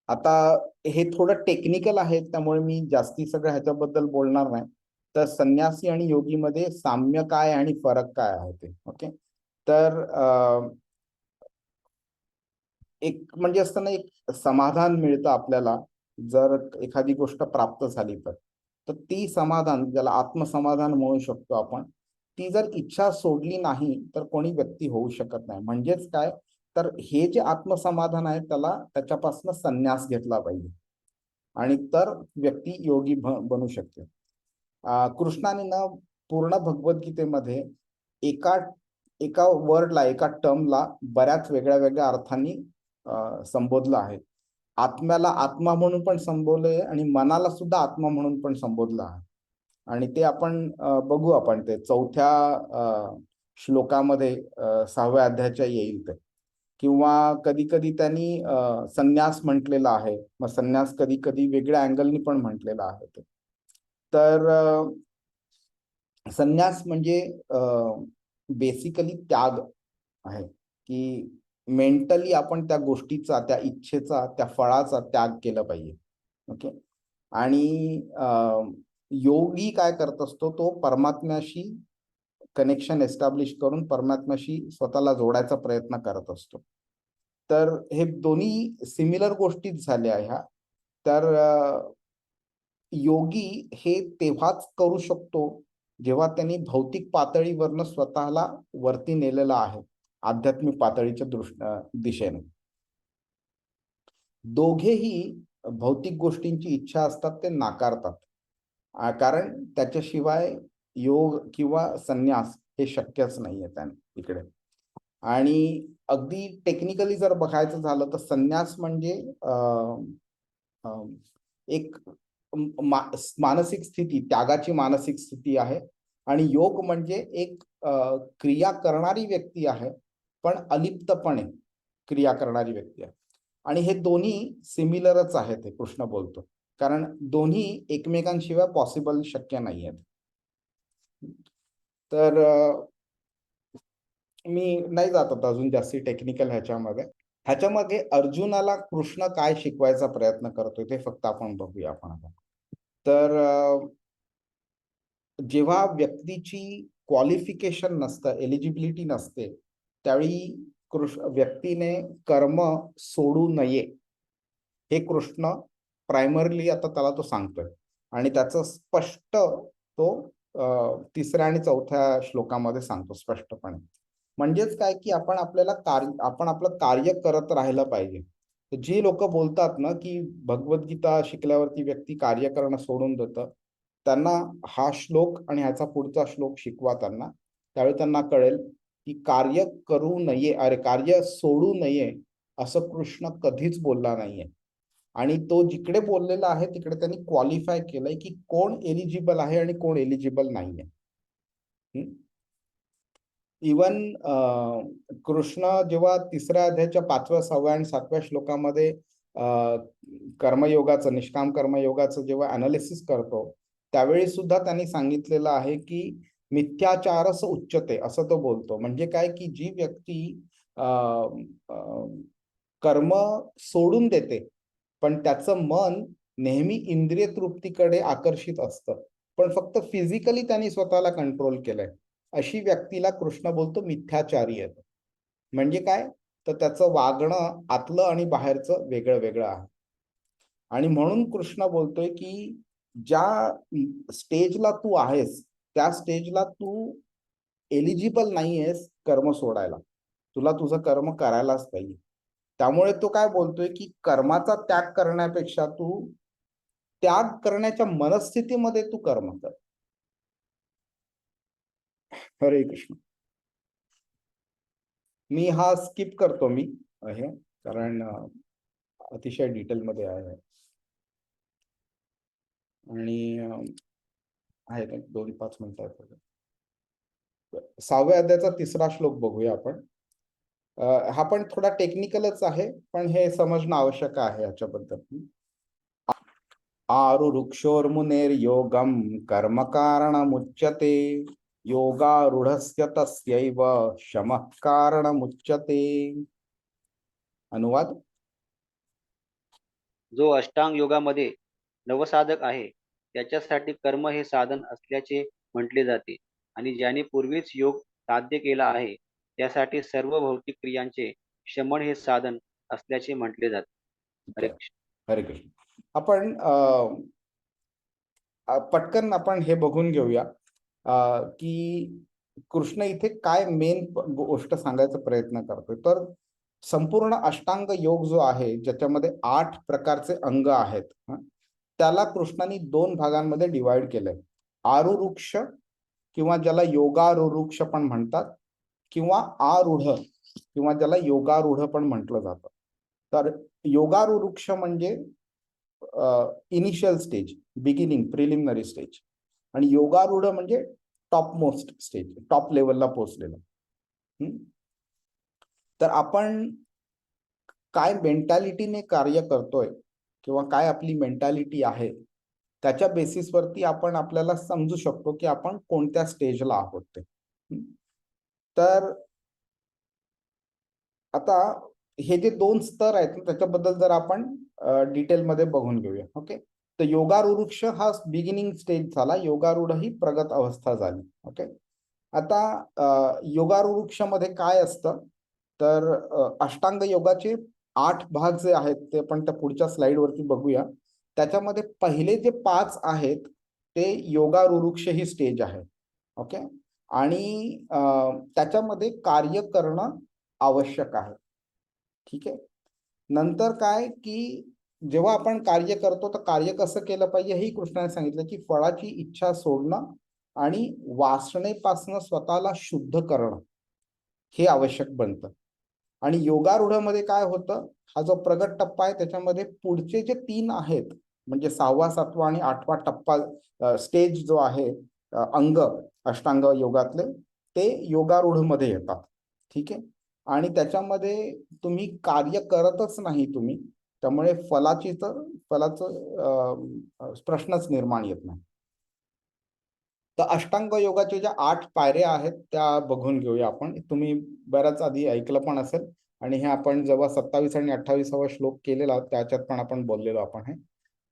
[SPEAKER 1] आता हे थोडं टेक्निकल आहे, त्यामुळे मी जास्ती सगळं ह्याच्याबद्दल बोलणार नाही. तर संन्यासी आणि योगीमध्ये साम्य काय आणि फरक काय आहे ते. ओके. तर एक म्हणजे असतं ना, एक समाधान मिळतं आपल्याला जर एखादी गोष्ट प्राप्त झाली तर. तर ती समाधान, ज्याला आत्मसमाधान म्हणू शकतो आपण, ती जर इच्छा सोडली नाही तर कोणी व्यक्ती होऊ शकत नाही. म्हणजेच काय, तर हे जे आत्मसमाधान आहे त्याला, त्याच्यापासून संन्यास घेतला पाहिजे आणि तर व्यक्ती योगी बनू शकते. कृष्णाने ना पूर्ण भगवद्गीतेमध्ये एका एका वर्डला, एका टर्मला बऱ्याच वेगळ्या वेगळ्या अर्थांनी संबोधलं आहे. आत्म्याला आत्मा म्हणून पण संबोधलंय आणि मनाला सुद्धा आत्मा म्हणून पण संबोधलं आहे. आणि ते आपण बघू, आपण ते 4थ्या श्लोकामध्ये 6व्या अध्यायाच्या येईल ते. किंवा कधी कधी त्यांनी संन्यास म्हटलेला आहे. मग संन्यास कधी कधी वेगळ्या अँगलनी पण म्हटलेला आहे ते. तर संन्यास म्हणजे बेसिकली त्याग आहे, की मेंटली आपण त्या गोष्टीचा, त्या इच्छेचा, त्या फळाचा त्याग केला पाहिजे. ओके. आणि योगी काय करत असतो, तो परमात्म्याशी कनेक्शन एस्टॅब्लिश करून परमात्म्याशी स्वतःला जोडायचा प्रयत्न करत असतो. तर हे दोन्ही सिमिलर गोष्टीच झाल्या ह्या. तर योगी हे तेव्हाच करू शकतो जेव्हा त्यांनी भौतिक पातळीवरनं स्वतःला वरती नेलेलं आहे, आध्यात्मिक पातळीच्या दिशेने. दोघेही भौतिक गोष्टींची इच्छा असतात ते नाकारतात, कारण त्याच्याशिवाय योग किंवा संन्यास हे शक्यच नाहीये त्यांना इकडे. आणि अगदी टेक्निकली जर बघायचं झालं तर संन्यास म्हणजे एक मानसिक स्थिती, त्यागाची मानसिक स्थिती आहे. आणि योग म्हणजे एक क्रिया करणारी व्यक्ती आहे, पण अलिप्तपणे क्रिया करणारी व्यक्ती आहे. आणि हे दोन्ही सिमिलरच आहेत, हे कृष्ण बोलतो, कारण दोन्ही एकमेकांशिवाय पॉसिबल, शक्य नाही आहेत. तर मी नाही जात आता अजून जास्ती टेक्निकल ह्याच्यामध्ये. ह्याच्यामध्ये अर्जुनाला कृष्ण काय शिकवायचा प्रयत्न करतोय ते फक्त आपण बघूया आपण आता. तर जेव्हा व्यक्तीची क्वालिफिकेशन नसतं, एलिजिबिलिटी नसते, त्यावेळी व्यक्तीने कर्म सोडू नये हे कृष्ण प्रायमरली आता त्याला तो सांगतोय. आणि त्याचं स्पष्ट तो 3ऱ्या आणि 4थ्या श्लोकामध्ये सांगतो स्पष्टपणे. म्हणजेच काय की आपण आपलं कार्य करत राहिलं पाहिजे. तर जी लोक बोलतात ना की भगवद्गीता शिकल्यावरती व्यक्ती कार्य करणं सोडून देतं, त्यांना हा श्लोक आणि ह्याचा पुढचा श्लोक शिकवा त्यांना. त्यावेळी त्यांना कळेल की कार्य करू नये, कार्य सोडू नये असं कृष्ण कधीच बोलला नाहीये. आणि तो जिकडे बोललेला आहे तिकडे त्यांनी क्वालिफाय केलंय की कोण एलिजिबल आहे आणि कोण एलिजिबल नाहीये. इवन कृष्ण जेव्हा तिसऱ्या अध्यायाच्या 5व्या, 6व्या आणि 7व्या श्लोकामध्ये कर्मयोगाचं, निष्काम कर्मयोगाचं जेव्हा अनालिसिस करतो, त्यावेळी सुद्धा त्यांनी सांगितलेलं आहे की मिथ्याचारस उच्यते असं तो बोलतो. म्हणजे काय की जी व्यक्ती कर्म सोडून देते पण त्याचं मन नेहमी इंद्रिय तृप्तीकडे आकर्षित असतं, पण फक्त फिजिकली त्यांनी स्वतःला कंट्रोल केलंय, अशी व्यक्तीला कृष्ण बोलतो मिथ्याचारी आहे. म्हणजे काय, तर त्याचं वागणं आतलं आणि बाहेरचं वेगळं वेगळं आहे. आणि म्हणून कृष्ण बोलतोय की ज्या स्टेजला तू आहेस त्या स्टेजला तू एलिजिबल नाहीयेस कर्म सोडायला. तुला तुझं कर्म करायलाच पाहिजे. त्यामुळे तो काय बोलतोय की कर्माचा त्याग करण्यापेक्षा तू त्याग करण्याच्या मनस्थितीमध्ये तू कर्म कर. हरे कृष्ण. मी हा स्किप करतो मी हे, कारण अतिशय डिटेल मध्ये आहे आणि आहे 2-5 मिनिटं आहेत. 6व्या अध्यायाचा 3रा श्लोक बघूया आपण. हा पण थोडा टेक्निकलच आहे, पण हे समजणं आवश्यक आहे याच्याबद्दल. आरुरुक्षोर्मुनेर्योगं कर्म कारणमुच्यते योगारूढस्य तस्यैव शमः कारणमुच्यते. अनुवाद.
[SPEAKER 2] जो अष्टांग योगामध्ये नवसाधक आहे त्याच्यासाठी कर्म हे साधन असल्याचे म्हटले जाते आणि ज्याने पूर्वीच योग साध्य केला आहे त्यासाठी सर्व भौतिक क्रियांचे शमन हे साधन असल्याचे म्हटले जाते. हरे कृष्ण.
[SPEAKER 1] हरे कृष्ण. आपण पटकन आपण हे बघून घेऊया की कृष्ण इथे काय मेन गोष्ट सांगायचा प्रयत्न करतोय. तर संपूर्ण अष्टांग योग जो आहे ज्याच्यामध्ये 8 प्रकारचे अंग आहेत, त्याला कृष्णाने 2 भागांमध्ये डिवाइड केलंय. आरुरुक्ष किंवा ज्याला योगारुरुक्ष पण म्हणतात, किंवा आरूढ किंवा ज्याला योगारूढ पण म्हटलं जातं. तर योगारुरुक्ष म्हणजे initial stage, beginning, preliminary stage, आणि योगारूढ म्हणजे टॉप मोस्ट स्टेज, टॉप लेवलला पोहोचलेलं. तर आपण काय मेंटॅलिटीने कार्य करतोय किंवा काय आपली मेंटॅलिटी आहे त्याच्या बेसिसवरती आपण आपल्याला समजू शकतो की आपण कोणत्या स्टेजला आहोत ते. तर आता हे जे 2 स्तर आहेत त्याच्याबद्दल जर आपण डिटेलमध्ये बघून घेऊया. ओके. तर योगारुरुक्ष हा बिगिनिंग स्टेज झाला, योगारूढ ही प्रगत अवस्था झाली. ओके. आता योगारुरुक्षमध्ये काय असतं, तर अष्टांग योगाचे 8 भाग जे आहेत ते आपण त्या पुढच्या स्लाइडवरती बघूया. त्याच्यामध्ये पहिले जे 5 आहेत ते योगारुरुक्ष ही स्टेज आहे. ओके. आणि त्याच्यामध्ये कार्य करणं आवश्यक आहे. ठीक आहे. नंतर काय की जेव्हा आपण कार्य करतो तर कार्य कसं केलं पाहिजे हेही कृष्णाने सांगितलं की फळाची इच्छा सोडणं आणि वासनेपासून स्वतःला शुद्ध करणं हे आवश्यक बनतं. आणि योगारूढमध्ये काय होतं, हा जो प्रगत टप्पा आहे त्याच्यामध्ये पुढचे जे 3 आहेत म्हणजे 6वा, 7वा आणि 8वा टप्पा स्टेज जो आहे, अंग अष्टांग योगातले ते योगारूढ मध्ये येतात. ठीक आहे. आणि त्याच्यामध्ये तुम्ही कार्य करतच नाही तुम्ही, त्यामुळे फलाचं प्रश्नच निर्माण येत नाही. तर अष्टांग योगाच्या ज्या 8 पायऱ्या आहेत त्या बघून घेऊया आपण. तुम्ही बऱ्याच आधी ऐकलं पण असेल आणि हे आपण जेव्हा 27 आणि 28वा श्लोक केलेला त्याच्यात पण आपण बोललेलो आपण हे.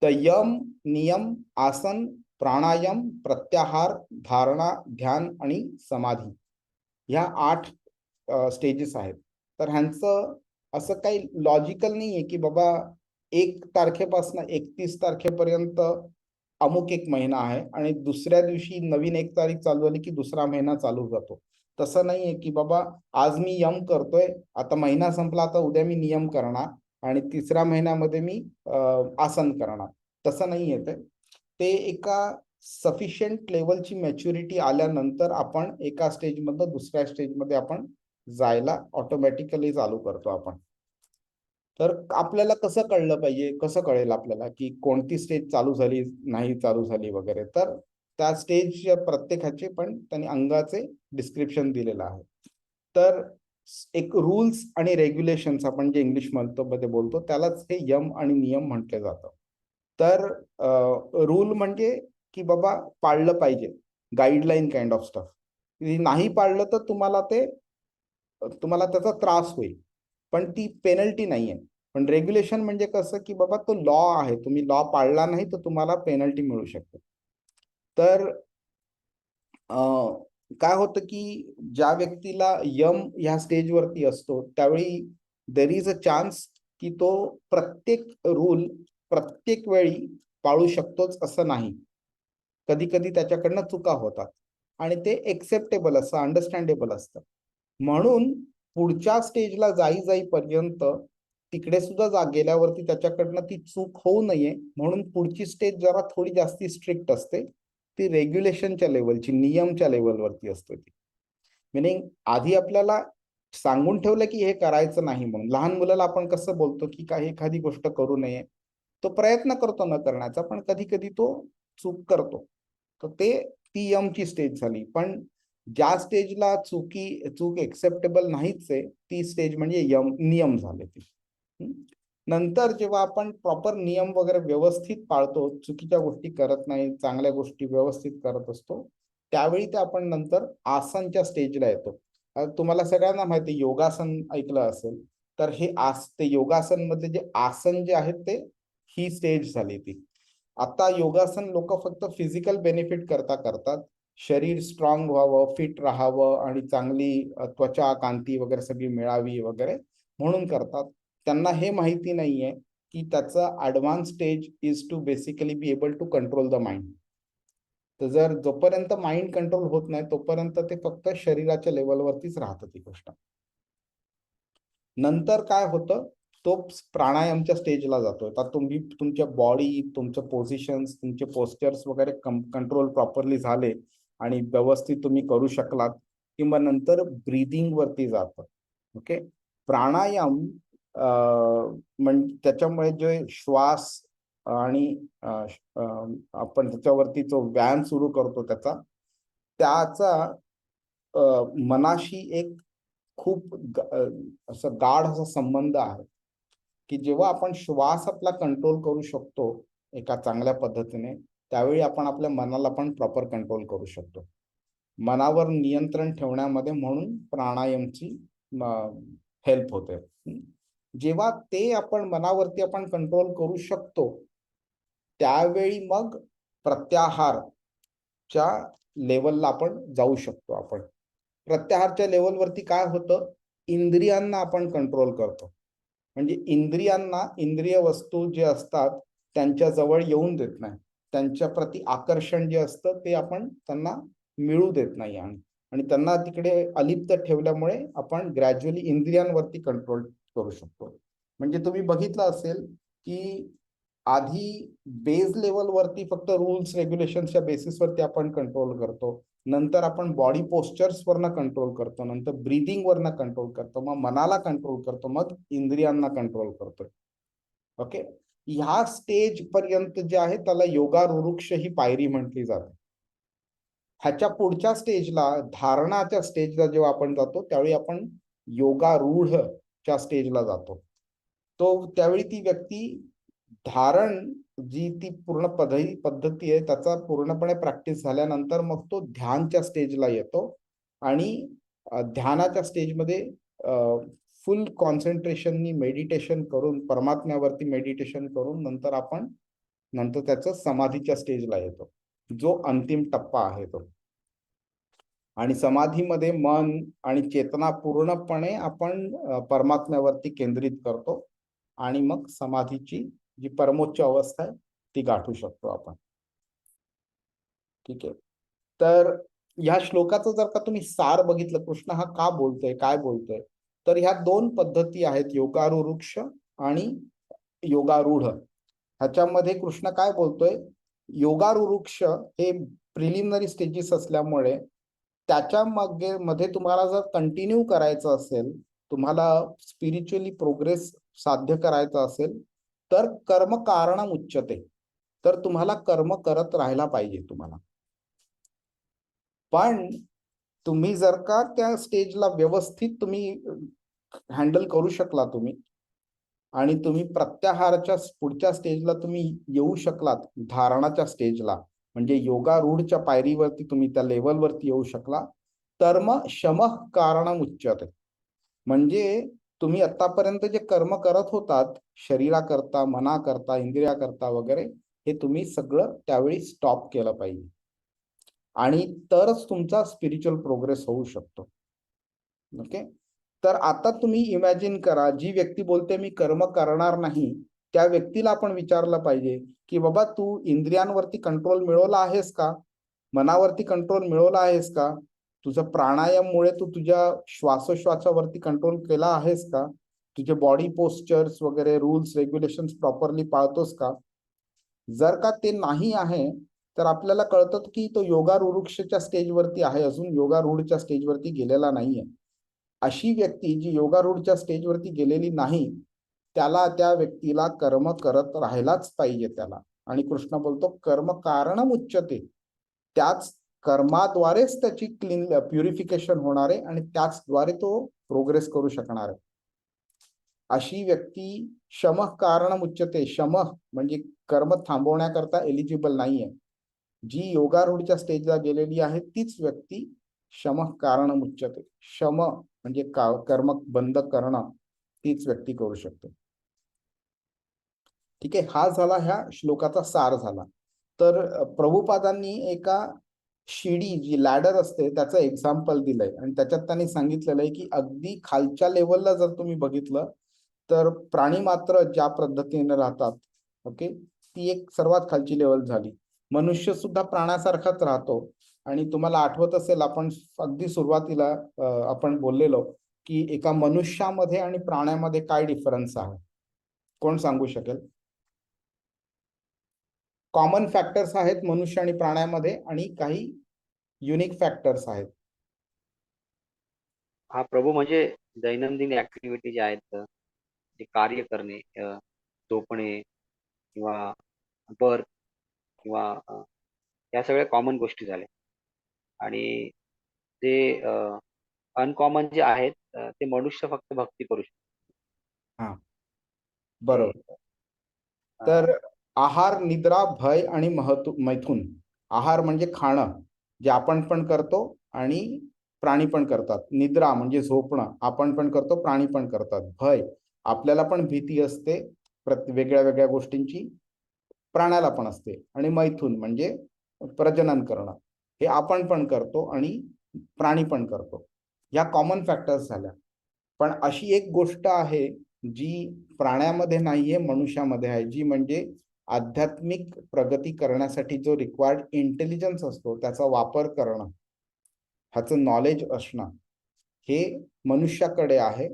[SPEAKER 1] तर यम, नियम, आसन, प्राणायाम, प्रत्याहार, धारणा, ध्यान आणि समाधी ह्या 8 स्टेजेस आहेत. तर ह्यांचं असं काही लॉजिकल नाहीये की बाबा 1 तारखेपासून 31 तारखेपर्यंत अमुक एक महिना आहे आणि दुसऱ्या दिवशी नवीन 1 तारीख चालू झाली की दुसरा महिना चालू जातो. तसं नाहीये की बाबा आज मी यम करतोय, आता महिना संपला, आता उद्या मी नियम करणार आणि तिसऱ्या महिन्यामध्ये मी आसन करणार. तसं नाहीये ते एका सफिशियंट लेवलची मॅच्युरिटी आल्यानंतर आपण एका स्टेजमधनं दुसऱ्या स्टेजमध्ये आपण जायला ऑटोमॅटिकली चालू करतो आपण. तर आपल्याला कसं कळलं पाहिजे, कसं कळेल आपल्याला की कोणती स्टेज चालू झाली, नाही चालू झाली वगैरे? तर त्या स्टेजच्या प्रत्येकाचे पण त्यांनी अंगाचे डिस्क्रिप्शन दिलेलं आहे. तर एक रूल्स आणि रेग्युलेशन्स आपण जे इंग्लिश मध्ये बोलतो त्यालाच हे यम आणि नियम म्हटलं जातं. तर रूल म्हणजे की बाबा पाळलं पाहिजे, गाईडलाईन काइंड ऑफ स्टफ. नाही पाळलं तर तुम्हाला त्याचा त्रास होईल, पण ती पेनल्टी नाहीये. पण रेग्युलेशन म्हणजे कसं की बाबा तो लॉ आहे, तुम्ही लॉ पाळला नाही तर तुम्हाला पेनल्टी मिळू शकते. तर काय होतं की ज्या व्यक्तीला यम ह्या स्टेजवरती असतो त्यावेळी देर इज अ चान्स की तो प्रत्येक रूल प्रत्येक वेळी पाळू शकतोच असं नाही. कधी कधी त्याच्याकडनं चुका होतात आणि ते एक्सेप्टेबल असतं, अंडरस्टँडेबल असतं. म्हणून पुढच्या स्टेजला जाईपर्यंत तिकडे सुद्धा गेल्यावरती त्याच्याकडनं ती चूक होऊ नये म्हणून पुढची स्टेज जरा थोडी जास्ती स्ट्रिक्ट असते. ती रेग्युलेशनच्या लेवलची, नियमच्या लेवलवरती असते ती. मिनिंग आधी आपल्याला सांगून ठेवलं की हे करायचं नाही म्हणून. लहान मुलाला आपण कसं बोलतो की काही एखादी गोष्ट करू नये, तो प्रयत्न करतो न करण्याचा, पण कधी कधी तो चूक करतो. तर ती यमची स्टेज झाली. पण ज्या स्टेजला चूक एक्सेप्टेबल नाहीच आहे ती स्टेज म्हणजे नियम झाले ती. नंतर जेव्हा आपण प्रॉपर नियम वगैरे व्यवस्थित पाळतो, चुकीच्या गोष्टी करत नाही, चांगल्या गोष्टी व्यवस्थित करत असतो, त्यावेळी ते आपण नंतर आसनच्या स्टेजला येतो. तुम्हाला सगळ्यांना माहिती योगासन ऐकलं असेल, तर ते योगासन मध्ये जे आसन जे आहेत ते ही स्टेज झाली ती. आता योगासन लोक फक्त फिजिकल बेनिफिट करतात, शरीर स्ट्रॉंग व्हावं, फिट राहावं आणि चांगली त्वचा कांती वगैरे सगळी मिळावी वगैरे म्हणून करतात. त्यांना हे माहिती नाहीये की त्याचा advance stage is to basically be able to control the mind. तर जर जोपर्यंत माइंड कंट्रोल होत नाही तोपर्यंत ते फक्त शरीराच्या लेवलवरतीच राहतं ती गोष्ट. नंतर काय होतं, तो प्राणायामच्या स्टेजला जातोय. आता तुम्ही तुमच्या बॉडी, तुमचं पोझिशन्स, तुमचे पोस्चर्स वगैरे कंट्रोल प्रॉपरली झाले आणि व्यवस्थित तुम्ही करू शकलात की मग नंतर ब्रीदिंग वरती जातं. ओके. प्राणायाम म्हणजे त्याच्यामुळे जे श्वास आणि आपण त्याच्यावरती जो व्यायाम सुरू करतो त्याचा मनाशी एक खूप असं गाढ असा संबंध आहे की जेव्हा आपण श्वास आपला कंट्रोल करू शकतो एका चांगल्या पद्धतीने, त्यावेळी आपण आपल्या मनाला पण प्रॉपर कंट्रोल करू शकतो. मनावर नियंत्रण ठेवण्यामध्ये म्हणून प्राणायामची हेल्प होते. जेव्हा ते आपण मनावरती आपण कंट्रोल करू शकतो त्यावेळी मग प्रत्याहारच्या लेवलला आपण जाऊ शकतो. आपण प्रत्याहारच्या लेवलवरती काय होतं, इंद्रियांना आपण कंट्रोल करतो. म्हणजे इंद्रिय वस्तू जे असतात त्यांच्या जवळ येऊन देत नाही, त्यांच्या प्रति आकर्षण जे असतं ते आपण त्यांना मिळू देत नाही आणि त्यांना तिकडे अलिप्त ठेवल्यामुळे आपण ग्रॅज्युअली इंद्रियांवरती कंट्रोल करू शकतो. म्हणजे तुम्ही बघितलं असेल की आधी बेस लेवलवरती फक्त रूल्स रेग्युलेशनच्या बेसिसवरती आपण कंट्रोल करतो, नंतर आपण बॉडी पोस्चर्स वरनं कंट्रोल करतो, नंतर ब्रीदिंग वरनं कंट्रोल करतो, मग मनाला कंट्रोल करतो, मग इंद्रियांना कंट्रोल करतो. ओके. ह्या स्टेज पर्यंत जे आहे त्याला योगारूढ ही पायरी म्हटली जाते. ह्याच्या पुढच्या स्टेजला, धारणाच्या स्टेजला जेव्हा आपण जातो त्यावेळी आपण योगारूढच्या स्टेजला जातो. त्यावेळी ती व्यक्ती धारण जी ती पूर्ण पद्धती आहे त्याचा पूर्णपणे प्रॅक्टिस झाल्यानंतर मग तो ध्यानच्या स्टेजला येतो आणि ध्यानाच्या स्टेजमध्ये फुल कॉन्सन्ट्रेशननी मेडिटेशन करून, परमात्म्यावरती मेडिटेशन करून नंतर त्याचं समाधीच्या स्टेजला येतो, जो अंतिम टप्पा आहे तो. आणि समाधीमध्ये मन आणि चेतना पूर्णपणे आपण परमात्म्यावरती केंद्रित करतो आणि मग समाधीची जी परमोच्च अवस्था आहे ती गाठू शकतो आपण. ठीक आहे. तर ह्या श्लोकाचं जर का तुम्ही सार बघितलं, कृष्ण हा का बोलतोय, काय बोलतोय, तर ह्या दोन पद्धती आहेत, योगारुरुक्ष आणि योगारूढ. ह्याच्यामध्ये कृष्ण काय बोलतोय, योगारुरुक्ष हे प्रिलिमिनरी स्टेजेस असल्यामुळे त्याच्या मध्ये तुम्हाला जर कंटिन्यू करायचं असेल, तुम्हाला स्पिरिच्युअली प्रोग्रेस साध्य करायचं असेल, तर कर्म कारणम उच्यते, तर तुम्हाला कर्म करत राहायला पाहिजे तुम्हाला. पण तुम्ही जर का त्या स्टेजला व्यवस्थित तुम्ही हँडल करू शकला तुम्ही, आणि तुम्ही प्रत्याहाराच्या पुढच्या स्टेजला तुम्ही येऊ शकलात, धारणाच्या स्टेजला, म्हणजे योगारूढच्या पायरीवरती तुम्ही त्या लेवलवरती येऊ शकला, तर मग शमः कारणम उच्यते. म्हणजे तुम्ही आतापर्यंत जे कर्म करत होतात, शरीराकरता, मनाकरता, इंद्रियाकरता वगैरे, हे तुम्ही सगळं त्यावेळी स्टॉप केलं पाहिजे, आणि तरच तुमचा स्पिरिच्युअल प्रोग्रेस होऊ शकतो. ओके. तर आता तुम्ही इमॅजिन करा, जी व्यक्ती बोलते मी कर्म करणार नाही, त्या व्यक्तीला आपण विचारलं पाहिजे की बाबा तू इंद्रियांवरती कंट्रोल मिळवला आहेस का, मनावरती कंट्रोल मिळवला आहेस का, तुझं प्राणायाममुळे तू तुझ्या श्वासोश्वासावरती कंट्रोल केला आहेस का, तुझे बॉडी पोस्चर्स वगैरे रूल्स रेग्युलेशन्स प्रॉपरली पाळतोस का. जर का ते नाही आहे, तर आपल्याला कळतं की तो योगारुरुक्षच्या स्टेजवरती आहे, अजून योगारूढच्या स्टेजवरती गेलेला नाहीये. अशी व्यक्ती जी योगारूढच्या स्टेजवरती गेलेली नाही, त्याला, त्या व्यक्तीला कर्म करत राहायलाच पाहिजे त्याला. आणि कृष्ण बोलतो कर्म कारणम उच्यते, त्याच कर्माद्वारेच त्याची प्युरिफिकेशन होणार आहे, आणि त्याचद्वारे तो प्रोग्रेस करू शकणार आहे. अशी व्यक्ती शमः कारणम उच्यते, शमः म्हणजे कर्म थांबवण्याकरता एलिजिबल नाहीये. जी योगारूढच्या स्टेजला गेलेली आहे तीच व्यक्ती शमः कारणम उच्यते, शम म्हणजे कर्म बंद करणं, तीच व्यक्ती करू शकते. ठीक आहे, हा झाला ह्या श्लोकाचा सार झाला. तर प्रभुपादांनी एका शिडी जी लॅडर असते त्याचं एक्झाम्पल दिलंय, आणि त्याच्यात त्यांनी सांगितलेलं आहे की अगदी खालच्या लेवलला जर तुम्ही बघितलं तर प्राणी मात्र ज्या पद्धतीने राहतात, ओके, ती एक सर्वात खालची लेवल झाली. मनुष्य सुद्धा प्राण्यासारखाच राहतो. आणि तुम्हाला आठवत असेल, आपण अगदी सुरुवातीला आपण बोललेलो की एका मनुष्यामध्ये आणि प्राण्यामध्ये काय डिफरन्स आहे, कोण सांगू शकेल. कॉमन फॅक्टर्स आहेत मनुष्य आणि प्राण्यामध्ये, आणि काही युनिक फॅक्टर्स आहेत.
[SPEAKER 2] हा प्रभू, म्हणजे दैनंदिन ऍक्टिव्हिटी ज्या आहेत, जे कार्य करणे, झोपणे किंवा बर्थ किंवा या सगळ्या कॉमन गोष्टी झाल्या. आणि ते अनकॉमन जे आहेत, ते मनुष्य फक्त भक्ती करू शकतो.
[SPEAKER 1] हा, बरोबर.
[SPEAKER 2] ते,
[SPEAKER 1] तर आहार, निद्रा, भय आणि मैथुन. आहार म्हणजे खाणं, जे आपण पण करतो आणि प्राणी पण करतात. निद्रा म्हणजे झोपणं, आपण पण करतो, प्राणी पण करतात. भय, आपल्याला पण भीती असते वेगळ्या वेगळ्या गोष्टींची, प्राण्याला पण असते. आणि मैथुन म्हणजे प्रजनन करणं, हे आपण पण करतो आणि प्राणी पण करतो. ह्या कॉमन फॅक्टर्स झाल्या. पण अशी एक गोष्ट आहे जी प्राण्यामध्ये नाहीये, मनुष्यामध्ये आहे, जी म्हणजे आध्यात्मिक प्रगती करण्यासाठी जो रिक्वायर्ड इंटेलिजन्स असतो त्याचा वापर करणं, ह्याचं नॉलेज असणं, हे मनुष्याकडे आहे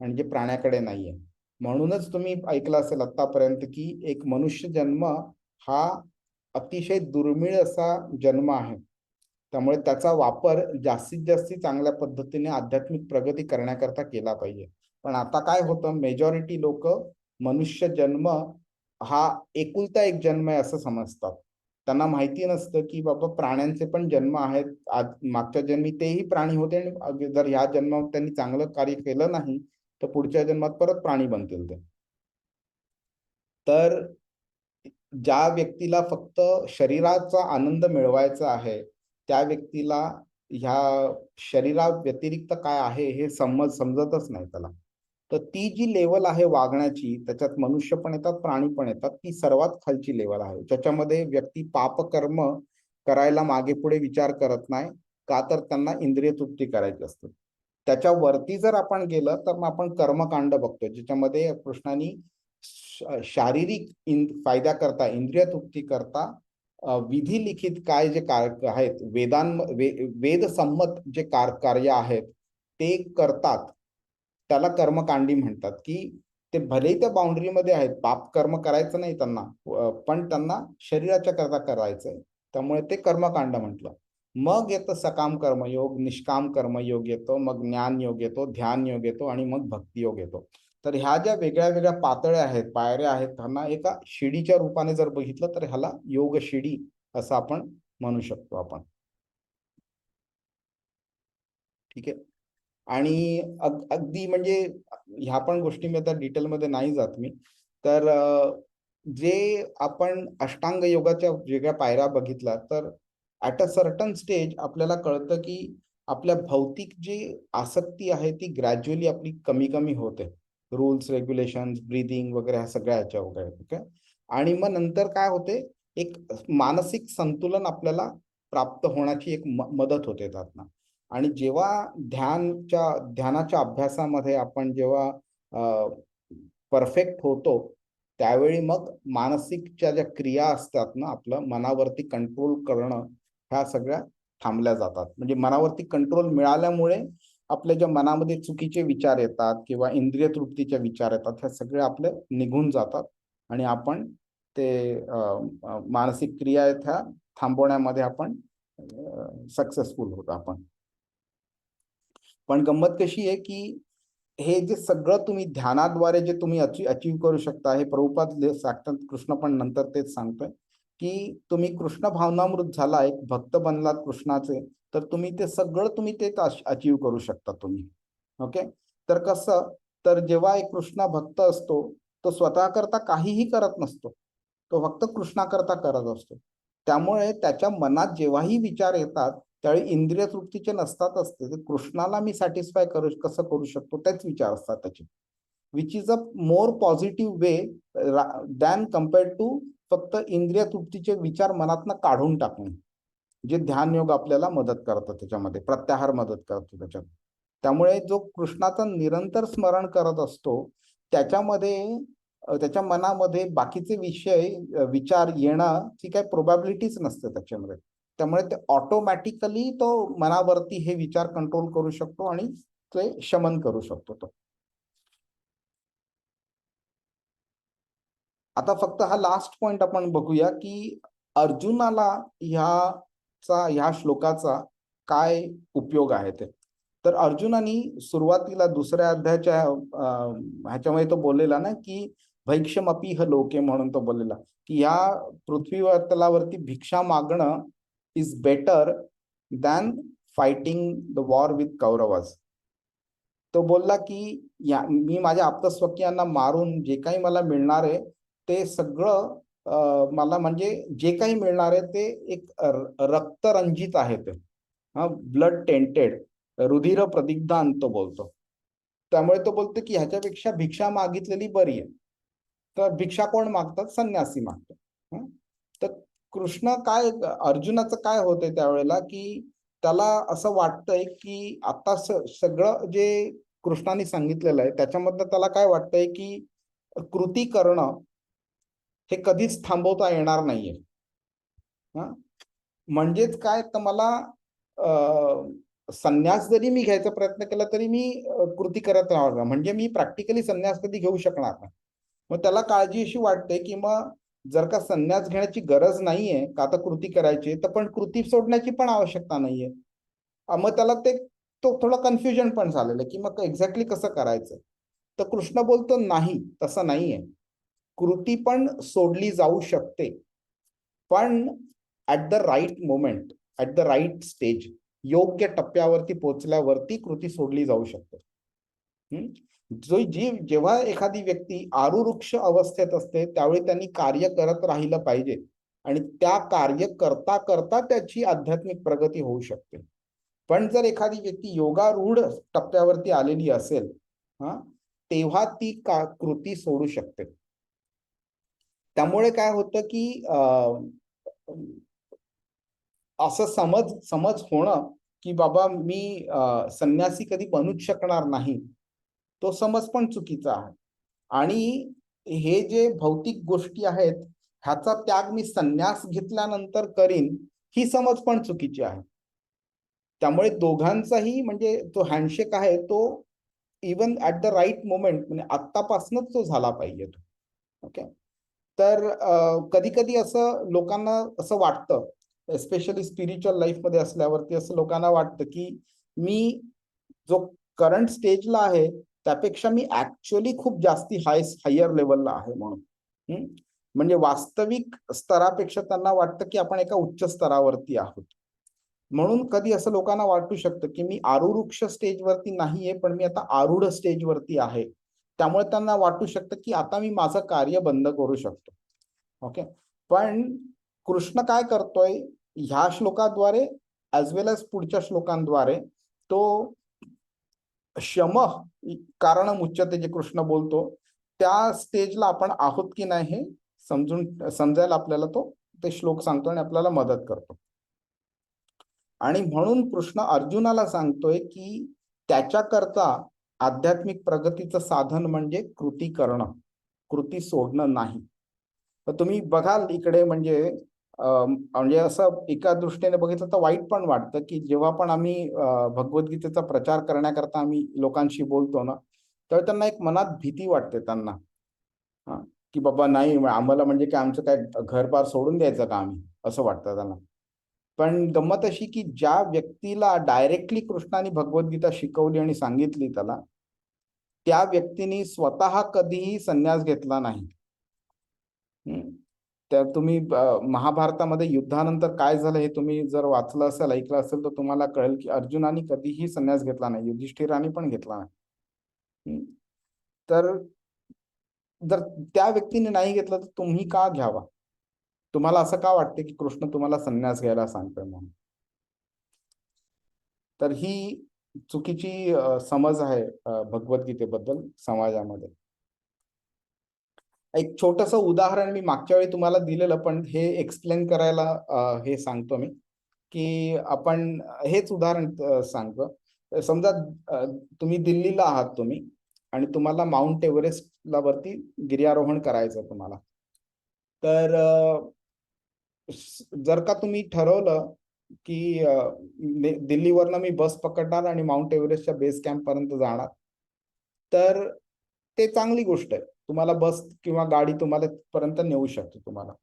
[SPEAKER 1] आणि जे प्राण्याकडे नाहीये. म्हणूनच तुम्ही ऐकलं असेल आतापर्यंत की एक मनुष्य जन्म हा अतिशय दुर्मिळ असा जन्म आहे. त्यामुळे त्याचा वापर जास्तीत जास्त चांगल्या पद्धतीने आध्यात्मिक प्रगती करण्याकरता केला पाहिजे. पण आता काय होतं, मेजॉरिटी लोक मनुष्य जन्म हा एकुलता एक जन्म आहे असं समजतात. त्यांना माहिती नसतं की बाबा प्राण्यांचे पण जन्म आहेत, मागच्या जन्मी तेही प्राणी होते, आणि जर ह्या जन्मात त्यांनी चांगलं कार्य केलं नाही तर पुढच्या जन्मात परत प्राणी बनतील ते. तर ज्या व्यक्तीला फक्त शरीराचा आनंद मिळवायचा आहे, त्या व्यक्तीला ह्या शरीरा व्यतिरिक्त काय आहे हे समजतच नाही त्याला. तर ती जी लेवल आहे वागण्याची, त्याच्यात मनुष्य पण येतात, प्राणी पण येतात, ती सर्वात खालची लेवल आहे, ज्याच्यामध्ये व्यक्ती पापकर्म करायला मागे पुढे विचार करत नाही, का तर त्यांना इंद्रिय तृप्ती करायची असते. त्याच्यावरती जर आपण गेलं तर मग आपण कर्मकांड बघतो, ज्याच्यामध्ये कृष्णाने शारीरिक फायद्या करता, इंद्रिय तृप्ती करता विधी लिखित काय जे आहेत वेदसंमत जे कार्य आहेत ते करतात, त्याला कर्मकांडी म्हणतात. की ते भलेही त्या बाउंड्रीमध्ये आहेत, पाप कर्म करायचं नाही त्यांना, पण त्यांना शरीराच्या करता करायचंय, त्यामुळे ते कर्मकांड म्हटलं. मग येतं सकाम कर्मयोग, निष्काम कर्मयोग येतो, मग ज्ञान योग येतो, ध्यान योग येतो आणि मग भक्ती योग येतो. तर ह्या ज्या वेगळ्या वेगळ्या पातळ्या आहेत, पायऱ्या आहेत, त्यांना एका शिडीच्या रूपाने जर बघितलं तर ह्याला योग शिडी असं आपण म्हणू शकतो आपण. ठीक आहे. आणि अगदी म्हणजे ह्या पण गोष्टी मी आता डिटेलमध्ये नाही जात मी. तर जे आपण अष्टांग योगाच्या वेगळ्या पायऱ्या बघितल्या, तर ॲट अ सर्टन स्टेज आपल्याला कळतं की आपल्या भौतिक जी आसक्ती आहे ती ग्रॅज्युअली आपली कमी कमी होते. रूल्स, रेग्युलेशन्स, ब्रीदिंग वगैरे ह्या सगळ्या ह्याच्या वगैरे. ओके. आणि मग नंतर काय होते, एक मानसिक संतुलन आपल्याला प्राप्त होण्याची एक मदत होते त्यातनं. आणि जेव्हा ध्यानाच्या अभ्यासामध्ये आपण जेव्हा परफेक्ट होतो, त्यावेळी मग मानसिकच्या ज्या क्रिया असतात ना, आपलं मनावरती कंट्रोल करणं, ह्या सगळ्या थांबल्या जातात. म्हणजे मनावरती कंट्रोल मिळाल्यामुळे आपल्या ज्या मनामध्ये चुकीचे विचार येतात किंवा इंद्रिय तृप्तीचे विचार येतात, ह्या सगळे आपले निघून जातात आणि आपण ते मानसिक क्रिया आहेत ह्या थांबवण्यामध्ये आपण सक्सेसफुल होतो आपण. पण गंमत कशी आहे की हे जे सगळं तुम्ही ध्यानाद्वारे जे तुम्ही अचीव करू शकता, हे प्रभुपाद सांगतात, कृष्ण पण नंतर तेच सांगतोय की तुम्ही कृष्ण भावनामृत झाला, एक भक्त बनलात कृष्णाचे, तर तुम्ही ते सगळं तुम्ही ते अचीव करू शकता तुम्ही. ओके. तर कसं, तर जेव्हा एक कृष्ण भक्त असतो, तो स्वतः करता काहीही करत नसतो, तो फक्त कृष्णाकरता करत असतो. त्यामुळे त्याच्या मनात जेव्हाही विचार येतात त्यावेळी इंद्रिय तृप्तीचे नसतातच, ते कृष्णाला मी सॅटिस्फाय कसं करू शकतो तेच विचार असतात त्याचे, which is a more positive way than compared to फक्त इंद्रिय तृप्तीचे विचार मनातनं काढून टाकणे, जे ध्यान योग आपल्याला मदत करतं, त्याच्यामध्ये प्रत्याहार मदत करतो त्याच्यात. त्यामुळे जो कृष्णाचं निरंतर स्मरण करत असतो, त्याच्यामध्ये त्याच्या मनामध्ये बाकीचे विचार येण्याची काही प्रोबॅबिलिटीच नसते त्याच्यामध्ये. त्यामुळे ते ऑटोमॅटिकली तो मनावरती हे विचार कंट्रोल करू शकतो आणि ते शमन करू शकतो तो. आता फक्त हा लास्ट पॉइंट आपण बघूया की अर्जुनाला ह्या श्लोकाचा काय उपयोग आहे ते. तर अर्जुनानी सुरुवातीला दुसऱ्या अध्यायाच्या ह्याच्यामध्ये तो बोललेला ना की भैक्षमपी ह लोके, म्हणून तो बोललेला की या पृथ्वीवर तलावरती भिक्षा मागणं is better than fighting the war with Kauravas. तो बोलला की मी माझ्या आप्तस्वकीयांना मारून जे काही मला मिळणार आहे ते सगळं मला, म्हणजे जे काही मिळणार आहे ते एक रक्तरंजित आहे, ते ब्लड टेंटेड, रुधिर प्रदिग्धान तो बोलतो. त्यामुळे तो बोलतो की ह्याच्यापेक्षा भिक्षा मागितलेली बरी आहे. तर भिक्षा कोण मागतात? संन्यासी मागतात. तर कृष्ण काय, अर्जुनाचं काय होतंय त्यावेळेला की त्याला असं वाटतंय की आता सगळं जे कृष्णाने सांगितलेलं आहे त्याच्यामधनं त्याला काय वाटतंय की कृती करणं हे कधीच थांबवता येणार नाहीये. म्हणजेच काय, तर मला संन्यास जरी मी घ्यायचा प्रयत्न केला तरी मी कृती करत राहणार, म्हणजे मी प्रॅक्टिकली संन्यास कधी घेऊ शकणार नाही. मग त्याला काळजी अशी वाटते की मग जर का संन्यास घेण्याची गरज नाहीये का आता कृती करायची, तर पण कृती सोडण्याची पण आवश्यकता नाहीये. मग त्याला तो थोडं कन्फ्युजन पण झालेलं की मग एक्झॅक्टली कसं करायचं. तर कृष्ण बोलतो नाही, तसं नाहीये. कृती पण सोडली जाऊ शकते, पण at the right moment, at the right stage, योग्य टप्प्यावरती पोहोचल्यावरती कृती सोडली जाऊ शकते. जेव्हा एखादी व्यक्ती आरुरुक्ष अवस्थेत असते त्यावेळी त्यांनी कार्य करत राहिलं पाहिजे आणि त्या कार्य करता करता त्याची आध्यात्मिक प्रगती होऊ शकते. पण जर एखादी व्यक्ती योगारूढ टप्प्यावरती आलेली असेल तेव्हा ती कृती सोडू शकते. त्यामुळे काय होतं की असं समज होणं की बाबा मी संन्यासी कधी बनूच शकणार नाही, तो समज पण चुकीचा आहे. आणि हे जे भौतिक गोष्टी आहेत ह्याचा त्याग मी संन्यास घेतल्यानंतर करीन, ही समज पण चुकीची आहे. त्यामुळे दोघांचाही म्हणजे तो हँडशेक आहे तो even at the right moment, म्हणजे आत्तापासूनच तो झाला पाहिजे तो. ओके. तर कधी कधी असं लोकांना असं वाटतं, एस्पेशली स्पिरिच्युअल लाईफमध्ये असल्यावरती असं लोकांना वाटतं की मी जो करंट स्टेजला आहे त्यापेक्षा मी ऍक्च्युअली खूप जास्ती हायर लेवलला आहे म्हणून. म्हणजे वास्तविक स्तरापेक्षा त्यांना वाटतं की आपण एका उच्च स्तरावरती आहोत. म्हणून कधी असं लोकांना वाटू शकतं की मी आरुरुक्ष स्टेजवरती नाहीये, पण मी आता आरूढ स्टेजवरती आहे. त्यामुळे त्यांना वाटू शकतं की आता मी माझं कार्य बंद करू शकतो. ओके. पण कृष्ण काय करतोय ह्या श्लोकाद्वारे ऍज वेल एज पुढच्या श्लोकांद्वारे, तो शम कारण उच्चते जे कृष्ण बोलतो त्या स्टेजला आपण आहोत की नाही हे समजायला आपल्याला तो ते श्लोक सांगतो आणि आपल्याला मदत करतो. आणि म्हणून कृष्ण अर्जुनाला सांगतोय की त्याच्याकरता आध्यात्मिक प्रगतीचं साधन म्हणजे कृती करणं, कृती सोडणं नाही. तर तुम्ही बघाल इकडे म्हणजे म्हणजे असं एका दृष्टीने बघितलं तर वाईट पण वाटतं की जेव्हा पण आम्ही भगवद्गीतेचा प्रचार करण्याकरता आम्ही लोकांशी बोलतो ना, तर त्यांना एक मनात भीती वाटते त्यांना, की बाबा नाही आम्हाला म्हणजे काय आमचं काय घरबार सोडून द्यायचं का आम्ही, असं वाटतं त्यांना. पण गंमत अशी की ज्या व्यक्तीला डायरेक्टली कृष्णाने भगवद्गीता शिकवली आणि सांगितली त्याला, त्या व्यक्तीने स्वतः कधीही संन्यास घेतला नाही. तर तुम्ही महाभारतामध्ये युद्धानंतर काय झालं हे तुम्ही जर वाचलं असेल, ऐकलं असेल, तर तुम्हाला कळेल की अर्जुनाने कधीही संन्यास घेतला नाही, युधिष्ठिराने पण घेतला नाही. तर जर त्या व्यक्तीने नाही घेतलं तर तुम्ही का घ्यावा? तुम्हाला असं का वाटते की कृष्ण तुम्हाला संन्यास घ्यायला सांगतोय म्हणून? तर ही चुकीची समज आहे भगवद्गीतेबद्दल समाजामध्ये. एक छोटस उदाहरण मी मागच्या वेळी तुम्हाला दिलेलं, पण हे एक्सप्लेन करायला हे सांगतो मी की आपण हेच उदाहरण सांगतो. समजा तुम्ही दिल्लीला आहात तुम्ही आणि तुम्हाला माउंट एव्हरेस्टला वरती गिर्यारोहण करायचं तुम्हाला. तर जर का तुम्ही ठरवलं की दिल्लीवरनं मी बस पकडणार आणि माउंट एव्हरेस्टच्या बेस कॅम्प पर्यंत जाणार, तर ते चांगली गोष्ट आहे. तुम्हाला बस किंवा गाडी तुम्हाला पर्यंत नेऊ शकते तुम्हाला.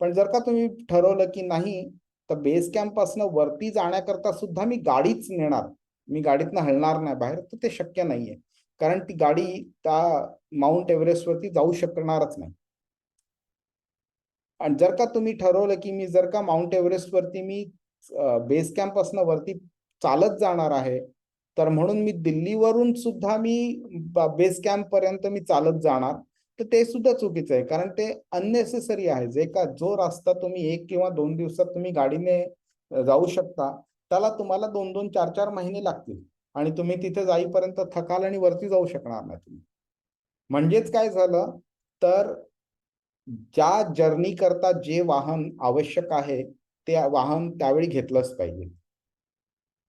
[SPEAKER 1] पण जर का तुम्ही ठरवलं की नाही, तर बेस कॅम्प पासून वरती जाण्याकरता सुद्धा मी गाडीच नेणार, मी गाडीतनं हलणार नाही बाहेर, तर ते शक्य नाहीये. कारण ती गाडी त्या माउंट एव्हरेस्ट वरती जाऊ शकणारच नाही. आणि जर का तुम्ही ठरवलं की मी जर का माउंट एव्हरेस्ट वरती मी बेस कॅम्प पासून वरती चालत जाणार आहे, तर म्हणून मी दिल्लीवरून सुद्धा मी बेस कॅम्प पर्यंत मी चालत जाणार, तर ते सुद्धा चुकीचं आहे. कारण ते अननेसेसरी आहे. जे का जो रस्ता तुम्ही 1 किंवा 2 दिवसात तुम्ही गाडीने जाऊ शकता, त्याला तुम्हाला 2-2, 4-4 महिने लागतील आणि तुम्ही तिथे जाईपर्यंत थकाल आणि वरती जाऊ शकणार नाही तुम्ही. म्हणजेच काय झालं, तर ज्या जर्नी करता जे वाहन आवश्यक आहे ते वाहन त्यावेळी घेतलंच पाहिजे.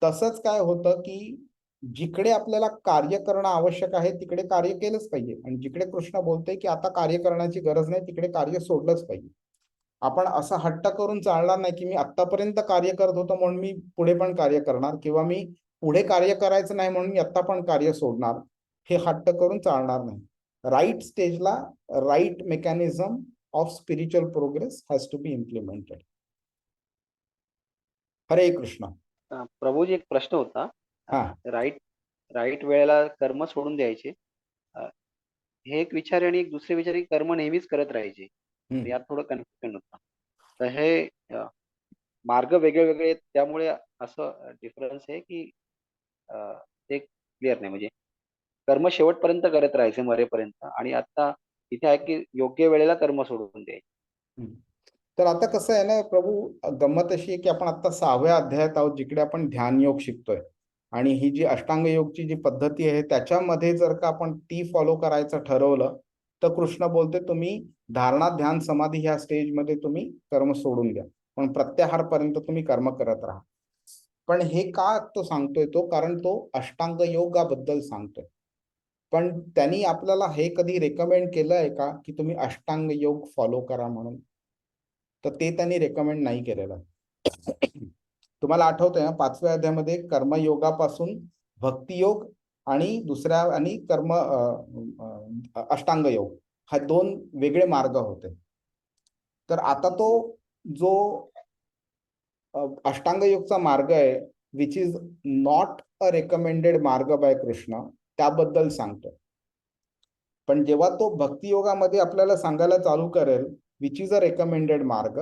[SPEAKER 1] तसंच काय होतं की जिकडे आपल्याला कार्य करणं आवश्यक आहे तिकडे कार्य केलंच पाहिजे, आणि जिकडे कृष्ण बोलतोय की आता कार्य करण्याची गरज नाही तिकडे कार्य सोडलंच पाहिजे. आपण असा हट्ट करून चालणार नाही की मी आतापर्यंत कार्य करत होतो म्हणून मी पुढे पण कार्य करणार, किंवा मी पुढे कार्य करायचं नाही म्हणून मी आता पण कार्य सोडणार. हे हट्ट करून चालणार नाही. राईट स्टेजला right mechanism of spiritual progress has to be implemented. Hare Krishna.
[SPEAKER 2] Prabhuji एक प्रश्न होता.
[SPEAKER 1] हा.
[SPEAKER 2] राईट वेळेला कर्म सोडून द्यायचे, हे एक विचार आणि एक दुसरे विचार, कर्म नेहमीच करत राहायचे. यात थोडं कन्फ्युजन होतं. तर हे मार्ग वेगळे वेगळे आहेत, त्यामुळे असं डिफरन्स आहे की ते क्लिअर नाही. म्हणजे कर्म शेवटपर्यंत करत राहायचे मरेपर्यंत, आणि आता इथे आहे की योग्य वेळेला कर्म सोडून द्यायचे.
[SPEAKER 1] तर आता कसं आहे ना प्रभू, गंमत अशी आहे की आपण आता 6व्या अध्यायात आहोत जिकडे आपण ध्यान योग शिकतोय, आणि ही जी अष्टांग योगची जी पद्धती आहे त्याच्यामध्ये जर का आपण ती फॉलो करायचं ठरवलं, तर कृष्ण बोलते तुम्ही धारणा ध्यान समाधी ह्या स्टेजमध्ये तुम्ही कर्म सोडून द्या, पण प्रत्याहारपर्यंत तुम्ही कर्म करत राहा. पण हे का तो सांगतोय, तो कारण तो अष्टांग योगाबद्दल सांगतोय. पण त्यांनी आपल्याला हे कधी रेकमेंड केलंय का की तुम्ही अष्टांग योग फॉलो करा म्हणून? तर ते त्यांनी रेकमेंड नाही केलेलं. तुम्हाला आठवतंय ना 5व्या अध्यायामध्ये कर्मयोगापासून भक्तियोग आणि दुसऱ्या आणि अष्टांग योग हा 2 वेगळे मार्ग होते. तर आता तो जो अष्टांग योगचा मार्ग आहे which is not a recommended मार्ग बाय कृष्ण त्याबद्दल सांगतो. पण जेव्हा तो भक्ती योगामध्ये आपल्याला सांगायला चालू करेल विच इज अ रेकमेंडेड मार्ग,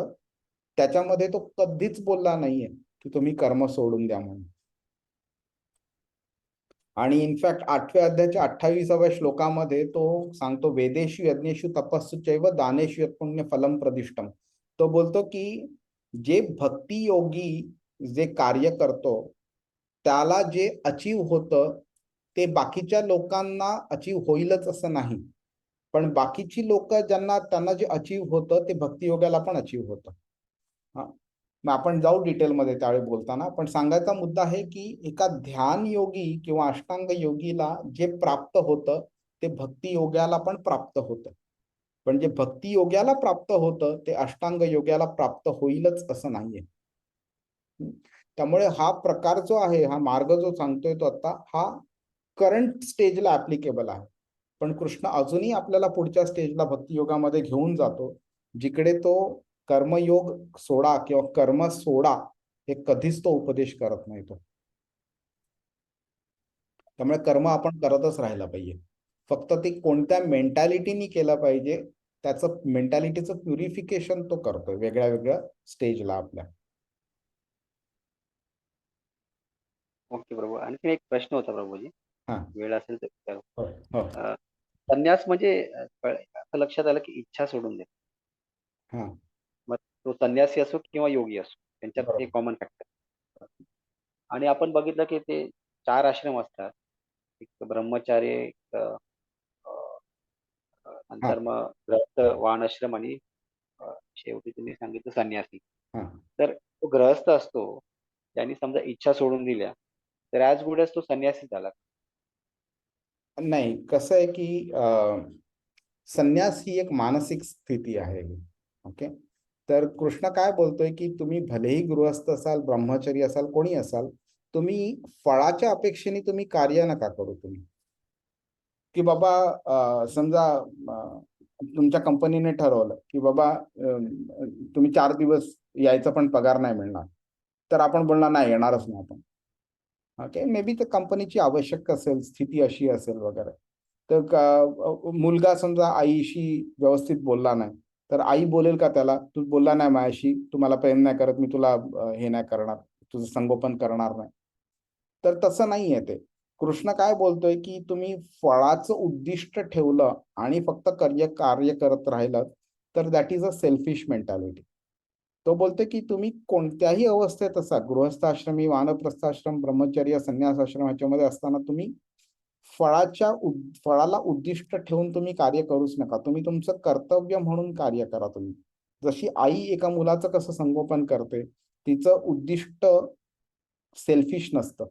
[SPEAKER 1] त्याच्यामध्ये तो कधीच बोलला नाहीये की तुम्ही कर्म सोडून द्या म्हणून. आणि इनफॅक्ट 8व्या अध्यायाच्या 28व्या श्लोकामध्ये तो सांगतो वेदेषु यज्ञेषु तपस्सु चैव दानेषु यत् पुण्य फलम प्रदिष्टम. तो बोलतो की जे भक्ती योगी जे कार्य करतो त्याला जे अचीव होतं ते बाकीच्या लोकांना अचीव होईलच असं नाही, पण बाकीची लोक त्यांना जे अचीव होतं ते भक्ती योगाला पण अचीव होतं. हा, मग आपण जाऊ डिटेलमध्ये त्यावेळी बोलताना. पण सांगायचा मुद्दा आहे की एका ध्यान योगी किंवा अष्टांग योगीला जे प्राप्त होतं ते भक्ती योगाला पण प्राप्त होतं, पण जे भक्ती योगाला प्राप्त होतं ते अष्टांग योगाला प्राप्त होईलच असं नाहीये. त्यामुळे हा प्रकार जो आहे, हा मार्ग जो सांगतोय तो आता हा करंट स्टेजला ऍप्लिकेबल आहे. पण कृष्ण अजूनही आपल्याला पुढच्या स्टेजला भक्ती योगामध्ये घेऊन जातो जिकडे तो कर्मयोग सोडा किंवा कर्म सोडा हे कधीच तो उपदेश करत नाही तो. त्यामुळे कर्म आपण करतच राहायला पाहिजे, फक्त ते कोणत्या मेंटॅलिटीनी केलं पाहिजे त्याचं मेंटॅलिटीचं प्युरिफिकेशन तो करतोय वेगळ्या वेगळ्या स्टेजला आपल्या.
[SPEAKER 2] ओके प्रभू. आणखी एक प्रश्न होता प्रभूजी,
[SPEAKER 1] हा,
[SPEAKER 2] वेळ असेल तर विचारू.
[SPEAKER 1] हो हो,
[SPEAKER 2] संन्यास म्हणजे असं लक्षात आलं की इच्छा सोडून दे.
[SPEAKER 1] हा,
[SPEAKER 2] मग तो संन्यासी असो किंवा योगी असो त्यांच्यात ते
[SPEAKER 1] बरोबर.
[SPEAKER 2] Common factor. आणि आपण बघितलं की ते 4 आश्रम असतात. एक ब्रह्मचार्य, एक
[SPEAKER 1] हा,
[SPEAKER 2] नंतर मग गृहस्थ, वानआश्रम आणि शेवटी तुम्ही सांगितलं संन्यासी.
[SPEAKER 1] हा.
[SPEAKER 2] तर तो गृहस्थ असतो त्यांनी समजा इच्छा सोडून दिल्या तर ॲज गुड ॲज तो संन्यासी झाला.
[SPEAKER 1] नाही, कसं आहे की संन्यास ही एक मानसिक स्थिती आहे. ओके, तर कृष्ण काय बोलतोय की तुम्ही भलेही गृहस्थ असाल, ब्रह्मचारी असाल, कोणी असाल, तुम्ही फळाच्या अपेक्षेने तुम्ही कार्य नका करू. तुम्ही की बाबा समजा तुमच्या कंपनीने ठरवलं की बाबा तुम्ही 4 दिवस यायचा पण पगार नाही मिळणार, तर आपण बोलणार नाही येणारच नाही आपण. ओके, मे बी त्या कंपनीची आवश्यक असेल, स्थिती अशी असेल वगैरे. तर मुलगा समजा आईशी व्यवस्थित बोलला नाही तर आई बोलेल का त्याला तू बोलला नाही माझ्याशी, तू मला प्रेम नाही करत, मी तुला हे नाही करणार, तुझं संगोपन करणार नाही. तर तसं नाहीये ते. कृष्ण काय बोलतोय की तुम्ही फळाचं उद्दिष्ट ठेवलं आणि फक्त कार्य करत राहिलं तर that is a selfish mentality. तो बोलतोय की तुम्ही कोणत्याही अवस्थेत असा, गृहस्थाश्रमी, वानप्रस्थाश्रम, ब्रह्मचर्य, संन्यास आश्रम ह्याच्यामध्ये असताना तुम्ही फळाला उद्दिष्ट ठेवून तुम्ही कार्य करूच नका. तुम्ही तुमचं कर्तव्य म्हणून कार्य करा. तुम्ही जशी आई एका मुलाचं कसं संगोपन करते, तिचं उद्दिष्ट सेल्फिश नसतं,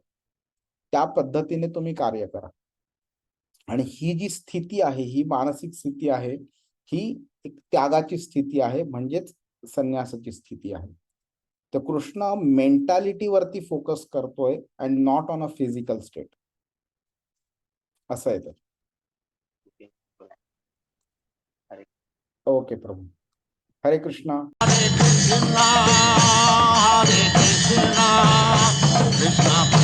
[SPEAKER 1] त्या पद्धतीने तुम्ही कार्य करा. आणि ही जी स्थिती आहे, ही मानसिक स्थिती आहे, ही एक त्यागाची स्थिती आहे, म्हणजेच संन्यासाची स्थिती आहे. तर कृष्ण मेंटॅलिटी वरती फोकस करतोय and not on a physical state. असं आहे. तर
[SPEAKER 2] ओके. अरे
[SPEAKER 1] ओके प्रभू. हरे कृष्णा.
[SPEAKER 4] Hare Krishna, Krishna